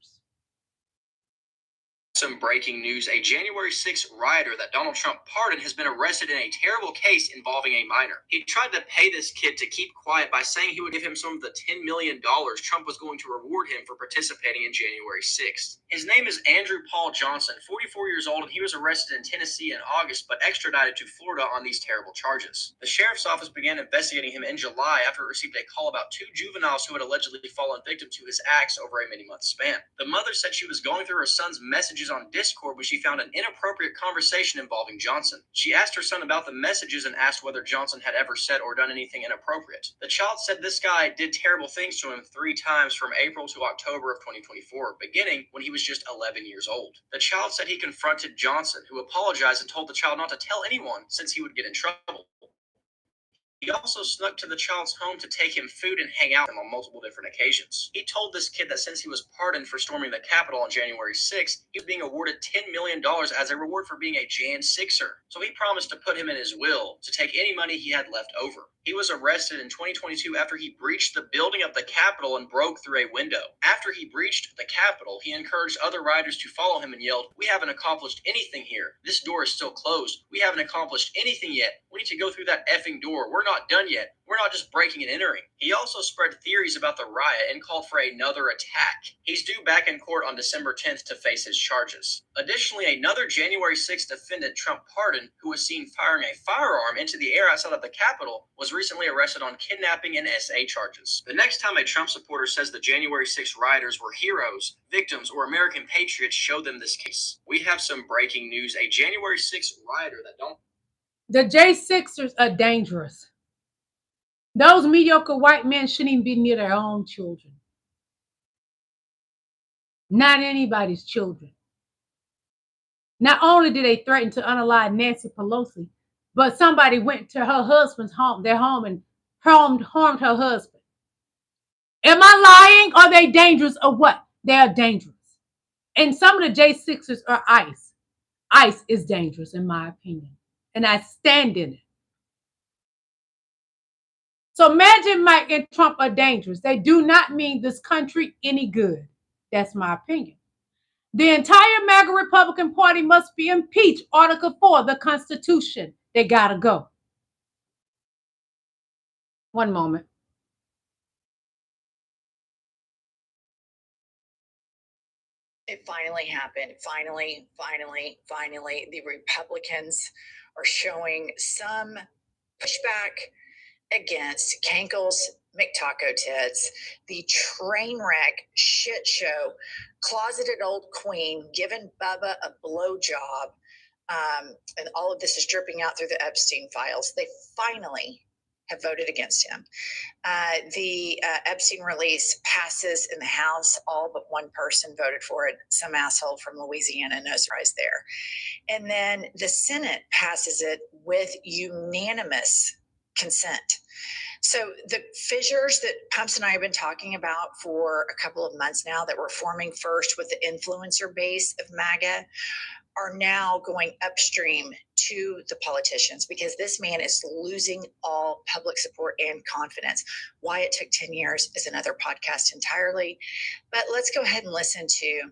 Some breaking news. A January 6th rioter that Donald Trump pardoned has been arrested in a terrible case involving a minor. He tried to pay this kid to keep quiet by saying he would give him some of the $10 million Trump was going to reward him for participating in January 6th. His name is Andrew Paul Johnson, 44 years old, and he was arrested in Tennessee in August but extradited to Florida on these terrible charges. The sheriff's office began investigating him in July after it received a call about 2 juveniles who had allegedly fallen victim to his acts over a many-month span. The mother said she was going through her son's messages on Discord when she found an inappropriate conversation involving Johnson. She asked her son about the messages and asked whether Johnson had ever said or done anything inappropriate. The child said this guy did terrible things to him 3 times from April to October of 2024, beginning when he was just 11 years old. The child said he confronted Johnson, who apologized and told the child not to tell anyone since he would get in trouble. He also snuck to the child's home to take him food and hang out with him on multiple different occasions. He told this kid that since he was pardoned for storming the Capitol on January 6th, he was being awarded $10 million as a reward for being a Jan 6er. So he promised to put him in his will to take any money he had left over. He was arrested in 2022 after he breached the building of the Capitol and broke through a window. After he breached the Capitol, he encouraged other rioters to follow him and yelled, "We haven't accomplished anything here. This door is still closed. We haven't accomplished anything yet. We need to go through that effing door. We're not done yet. We're not just breaking and entering." He also spread theories about the riot and called for another attack. He's due back in court on December 10th to face his charges. Additionally, another January 6th defendant Trump pardoned, who was seen firing a firearm into the air outside of the Capitol, was recently arrested on kidnapping and SA charges. The next time a Trump supporter says the January 6th rioters were heroes, victims, or American patriots, show them this case. We have some breaking news. A January 6th rioter that don't... The J6ers are dangerous. Those mediocre white men shouldn't even be near their own children. not anybody's children. Not only did they threaten to unalive Nancy Pelosi, but somebody went to her husband's home, their home, and harmed her husband. Am I lying? Are they dangerous or what? They are dangerous. And some of the J6ers are ICE. ICE is dangerous in my opinion. And I stand in it. So imagine Mike and Trump are dangerous. They do not mean this country any good. That's my opinion. The entire MAGA Republican Party must be impeached. Article 4, the Constitution. They gotta go. One moment. It finally happened. Finally, the Republicans are showing some pushback against Kankle's McTaco Tits, the train wreck shit show, closeted old queen giving Bubba a blowjob, and all of this is dripping out through the Epstein files. They finally have voted against him. The Epstein release passes in the House. All but one person voted for it, some asshole from Louisiana, no surprise there. And then the Senate passes it with unanimous consent. So the fissures that Pumps and I have been talking about for a couple of months now that were forming first with the influencer base of MAGA are now going upstream to the politicians because this man is losing all public support and confidence. Why it took 10 years is another podcast entirely. But let's go ahead and listen to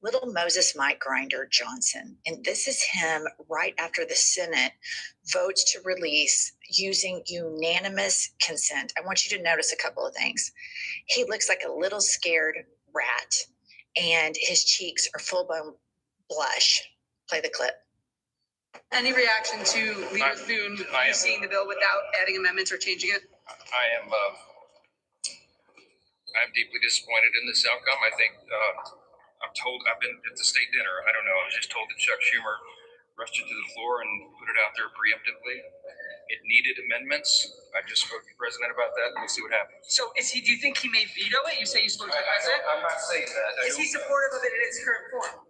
little Moses Mike Grinder Johnson. And this is him right after the Senate votes to release using unanimous consent. I want you to notice a couple of things. He looks like a little scared rat and his cheeks are full-blown blush. Play the clip. Any reaction to Leader Thune seeing the bill without adding amendments or changing it? I'm deeply disappointed in this outcome. I think I've been at the state dinner. I don't know. I was just told that Chuck Schumer rushed it to the floor and put it out there preemptively. It needed amendments. I just spoke to the president about that, and we'll see what happens. So do you think he may veto it? You say you spoke to the president? I'm not saying that. Is he supportive of it in its current form?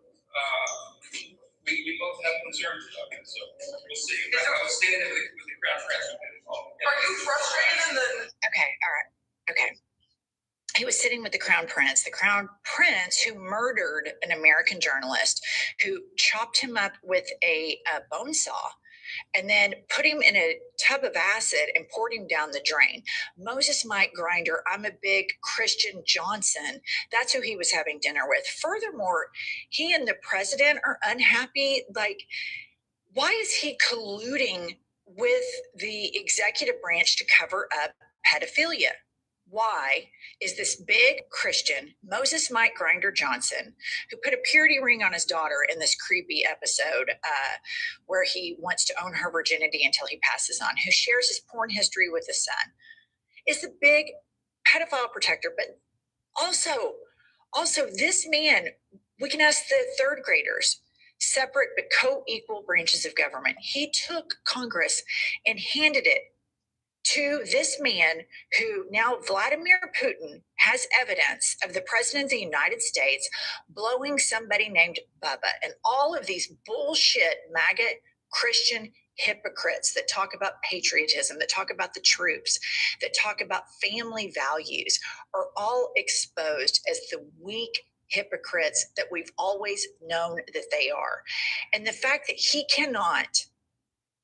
We both have concerns about it, so we'll see. I was standing with the Crown Prince. Are you frustrated in the... Okay, all right. Okay. He was sitting with the Crown Prince who murdered an American journalist, who chopped him up with a bone saw and then put him in a tub of acid and poured him down the drain. Moses Mike Grinder, I'm a big Christian Johnson. That's who he was having dinner with. Furthermore, he and the president are unhappy. Like, why is he colluding with the executive branch to cover up pedophilia? Why is this big Christian, Moses Mike Grinder Johnson, who put a purity ring on his daughter in this creepy episode where he wants to own her virginity until he passes on, who shares his porn history with his son, is the big pedophile protector. But also this man, we can ask the third graders, separate but co-equal branches of government. He took Congress and handed it to this man who now Vladimir Putin has evidence of the president of the United States blowing somebody named Bubba, and all of these bullshit MAGA Christian hypocrites that talk about patriotism, that talk about the troops, that talk about family values are all exposed as the weak hypocrites that we've always known that they are. And the fact that he cannot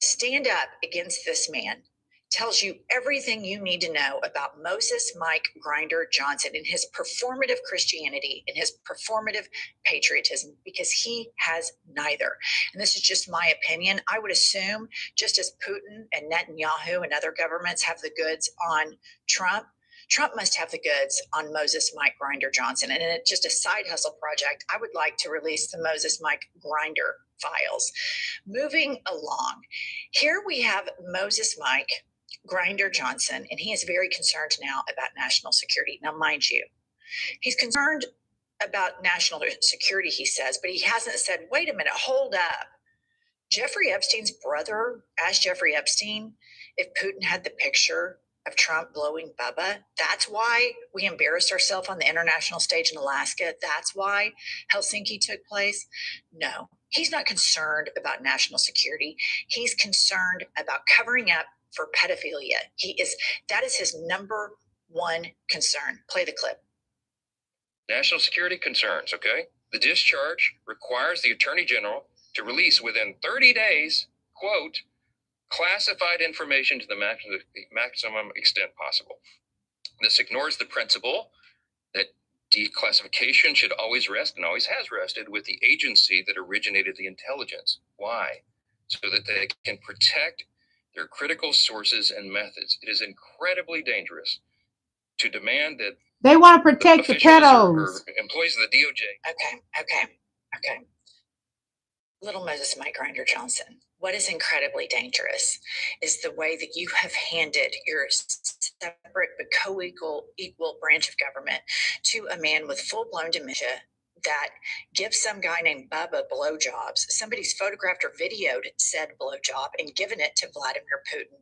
stand up against this man tells you everything you need to know about Moses Mike Grinder Johnson and his performative Christianity and his performative patriotism, because he has neither. And this is just my opinion. I would assume just as Putin and Netanyahu and other governments have the goods on Trump, Trump must have the goods on Moses Mike Grinder Johnson. And in just a side hustle project, I would like to release the Moses Mike Grinder files. Moving along, here we have Moses Mike Grinder Johnson, and he is very concerned now about national security. Now, mind you, he's concerned about national security, he says, but he hasn't said, wait a minute, hold up. Jeffrey Epstein's brother asked Jeffrey Epstein if Putin had the picture of Trump blowing Bubba. That's why we embarrassed ourselves on the international stage in Alaska. That's why Helsinki took place. No, he's not concerned about national security. He's concerned about covering up for pedophilia. That is his number one concern. Play the clip. National security concerns, okay? The discharge requires the Attorney General to release within 30 days, quote, classified information to the maximum extent possible. This ignores the principle that declassification should always rest and always has rested with the agency that originated the intelligence. Why? So that they can protect their critical sources and methods. It is incredibly dangerous to demand that they want to protect the pedos or employees of the DOJ. Okay. Little Moses Mike Grinder Johnson. What is incredibly dangerous is the way that you have handed your separate but co-equal branch of government to a man with full-blown dementia that gives some guy named Bubba blowjobs. Somebody's photographed or videoed said blowjob and given it to Vladimir Putin.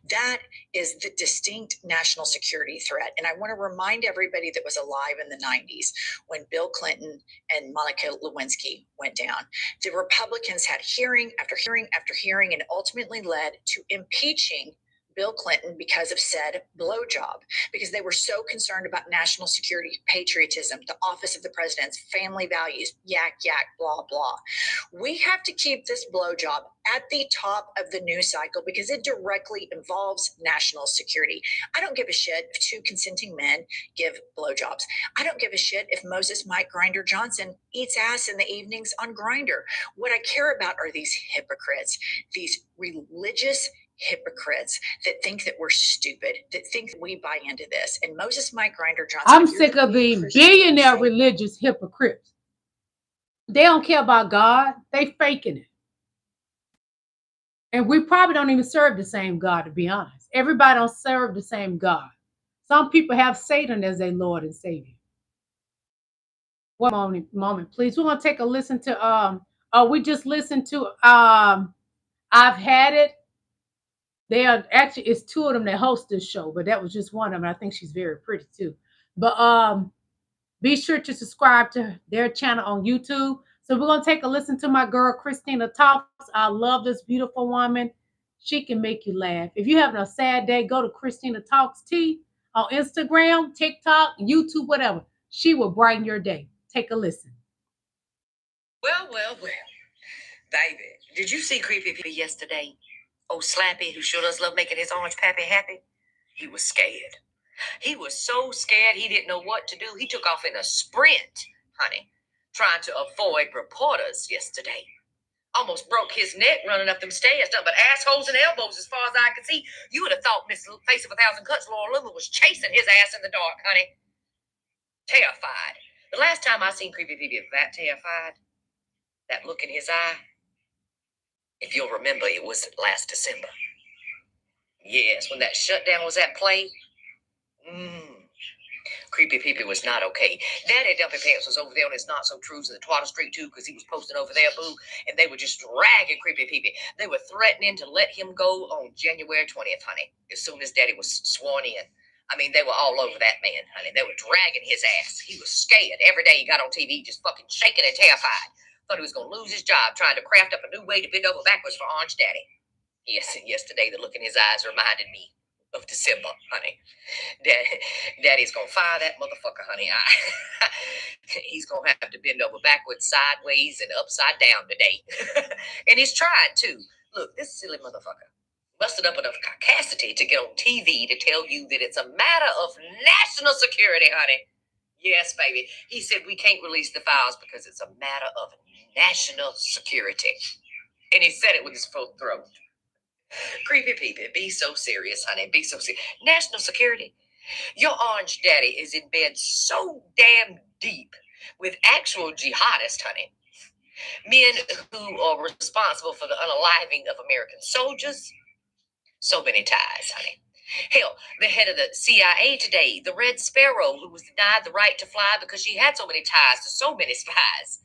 That is the distinct national security threat. And I want to remind everybody that was alive in the 90s when Bill Clinton and Monica Lewinsky went down. The Republicans had hearing after hearing after hearing and ultimately led to impeaching Bill Clinton because of said blowjob, because they were so concerned about national security, patriotism, the office of the president's family values, yak, blah, blah. We have to keep this blowjob at the top of the news cycle because it directly involves national security. I don't give a shit if two consenting men give blowjobs. I don't give a shit if Moses Mike Grinder Johnson eats ass in the evenings on Grindr. What I care about are these hypocrites, these religious hypocrites that think that we're stupid, that think that we buy into this. And Moses Mike Grinder Johnson. I'm sick of the billionaire religious hypocrites. They don't care about God. They faking it. And we probably don't even serve the same God, to be honest. Everybody don't serve the same God. Some people have Satan as their Lord and Savior. One moment, please. We're going to take a listen to, we just listened to I've Had It. They are actually, it's two of them that host this show, but that was just one of them. I think she's very pretty too. But be sure to subscribe to their channel on YouTube. So we're gonna take a listen to my girl Christina Talks. I love this beautiful woman. She can make you laugh. If you're having a sad day, go to Christina Talks T on Instagram, TikTok, YouTube, whatever. She will brighten your day. Take a listen. Well, baby, did you see Creepy P yesterday? Old Slappy, who sure does love making his orange pappy happy. He was scared. He was so scared he didn't know what to do. He took off in a sprint, honey, trying to avoid reporters yesterday. Almost broke his neck running up them stairs, nothing but assholes and elbows as far as I could see. You would have thought Miss Face of 1,000 Cuts, Laura Loomer, was chasing his ass in the dark, honey. Terrified. The last time I seen Creepy P that terrified, that look in his eye, if you'll remember, it was last December. Yes, when that shutdown was at play. Creepy Peepee was not okay. Daddy Dumpy Pants was over there on his not-so-trues in the Twatter Street, too, because he was posting over there, boo, and they were just dragging Creepy Peepee. They were threatening to let him go on January 20th, honey, as soon as Daddy was sworn in. I mean, they were all over that man, honey. They were dragging his ass. He was scared. Every day he got on TV just fucking shaking and terrified. Thought he was going to lose his job trying to craft up a new way to bend over backwards for Orange Daddy. Yes, and yesterday the look in his eyes reminded me of December, honey. Daddy's going to fire that motherfucker, honey. He's going to have to bend over backwards, sideways, and upside down today. And he's trying to. Look, this silly motherfucker busted up enough caucasity to get on TV to tell you that it's a matter of national security, honey. Yes, baby. He said we can't release the files because it's a matter of national security. And he said it with his full throat. Creepy Peepee, be so serious, honey. Be so serious. National security? Your Orange Daddy is in bed so damn deep with actual jihadists, honey. Men who are responsible for the unaliving of American soldiers. So many ties, honey. Hell, the head of the CIA today, the Red Sparrow, who was denied the right to fly because she had so many ties to so many spies,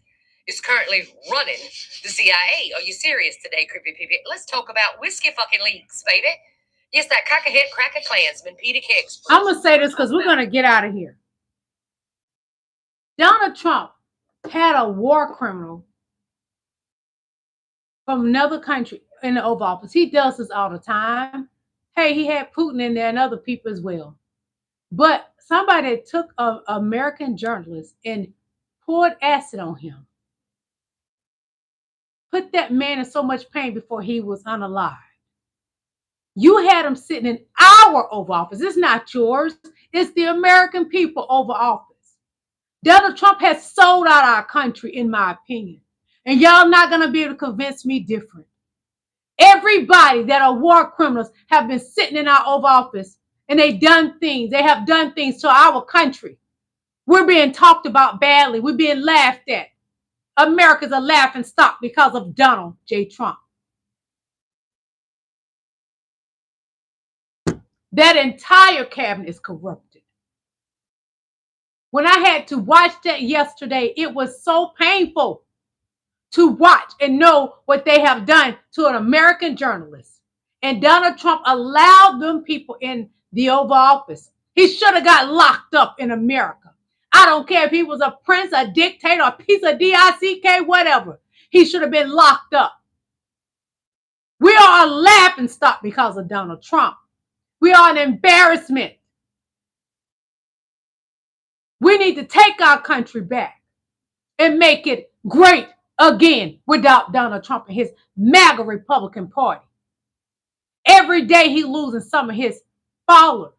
is currently running the CIA. Are you serious today, Creepy Peepee? Let's talk about whiskey fucking leaks, baby. Yes, that cockerhead cracker Klansman, Peter Hicks. I'm going to say this because we're going to get out of here. Donald Trump had a war criminal from another country in the Oval Office. He does this all the time. Hey, he had Putin in there and other people as well. But somebody took an American journalist and poured acid on him. Put that man in so much pain before he was unalive. You had him sitting in our Oval Office. It's not yours. It's the American people Oval Office. Donald Trump has sold out our country, in my opinion. And y'all not going to be able to convince me different. Everybody that are war criminals have been sitting in our Oval Office and they done things. They have done things to our country. We're being talked about badly. We're being laughed at. America's a laughing stock because of Donald J. Trump. That entire cabinet is corrupted. When I had to watch that yesterday, it was so painful to watch and know what they have done to an American journalist. And Donald Trump allowed them people in the Oval Office. He should have got locked up in America. I don't care if he was a prince, a dictator, a piece of DICK, whatever. He should have been locked up. We are a laughing stock because of Donald Trump. We are an embarrassment. We need to take our country back and make it great again without Donald Trump and his MAGA Republican Party. Every day he's losing some of his followers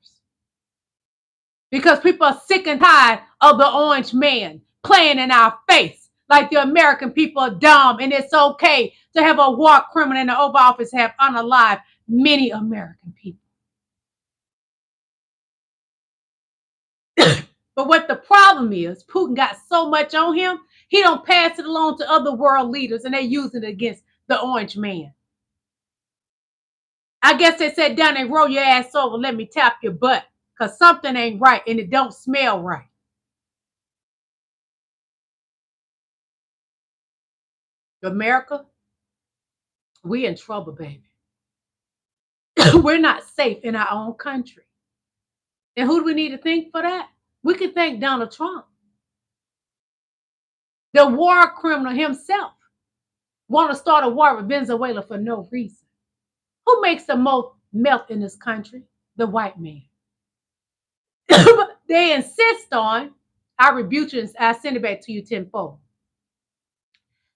because people are sick and tired of the orange man playing in our face like the American people are dumb and it's okay to have a war criminal in the Oval Office have unalive many American people. But what the problem is, Putin got so much on him, he don't pass it along to other world leaders and they use it against the orange man. I guess they said, down and roll your ass over, let me tap your butt, because something ain't right and it don't smell right. America, we in trouble, baby. We're not safe in our own country. And who do we need to thank for that? We could thank Donald Trump. The war criminal himself want to start a war with Venezuela for no reason. Who makes the most meth in this country? The white man. But they insist on, I rebuke you and I send it back to you tenfold.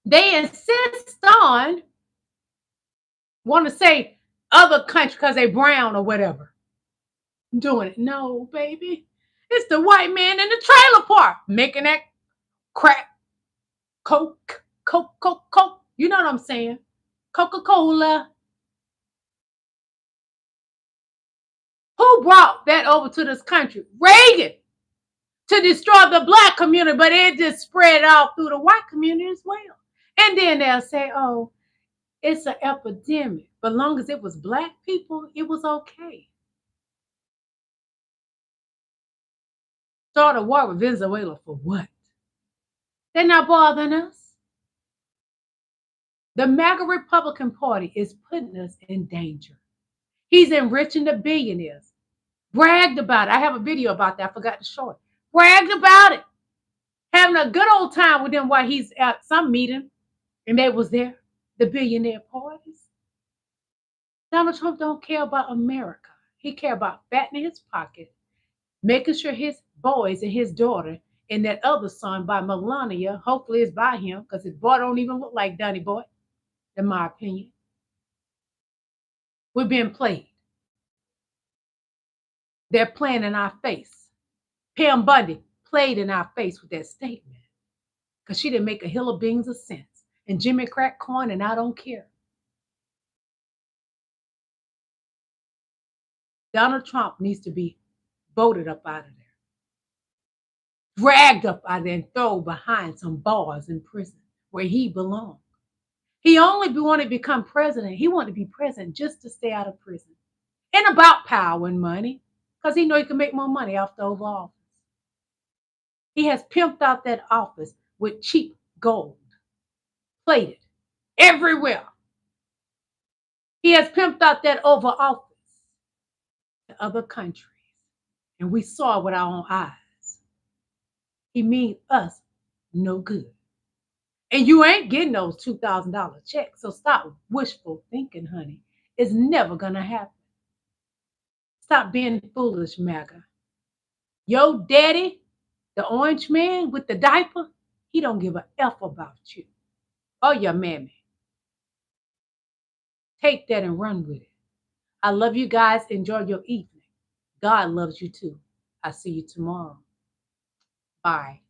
They insist on, want to say other country because they brown or whatever. Doing it. No, baby. It's the white man in the trailer park making that crack, coke. You know what I'm saying? Coca-Cola. Who brought that over to this country? Reagan, to destroy the black community, but it just spread out through the white community as well. And then they'll say, oh, it's an epidemic. But as long as it was black people, it was okay. Start a war with Venezuela for what? They're not bothering us. The MAGA Republican Party is putting us in danger. He's enriching the billionaires. Bragged about it. I have a video about that. I forgot to show it. Bragged about it. Having a good old time with them while he's at some meeting and they was there. The billionaire parties. Donald Trump don't care about America. He care about fattening his pocket, making sure his boys and his daughter and that other son by Melania, hopefully it's by him because his boy don't even look like Donnie Boy, in my opinion. We're being played. They're playing in our face. Pam Bundy played in our face with that statement because she didn't make a hill of beans of sense. And Jimmy crack corn and I don't care. Donald Trump needs to be voted up out of there. Dragged up out of there and thrown behind some bars in prison where he belongs. He only wanted to become president. He wanted to be president just to stay out of prison. And about power and money, because he knew he could make more money off the Oval Office. He has pimped out that office with cheap gold, plated everywhere. He has pimped out that Oval Office other countries, and we saw it with our own eyes. He means us no good. And you ain't getting those $2,000 checks, so stop wishful thinking, honey. It's never going to happen. Stop being foolish, MAGA. Your daddy, the orange man with the diaper, he don't give a F about you or your mammy. Take that and run with it. I love you guys. Enjoy your evening. God loves you too. I'll see you tomorrow. Bye.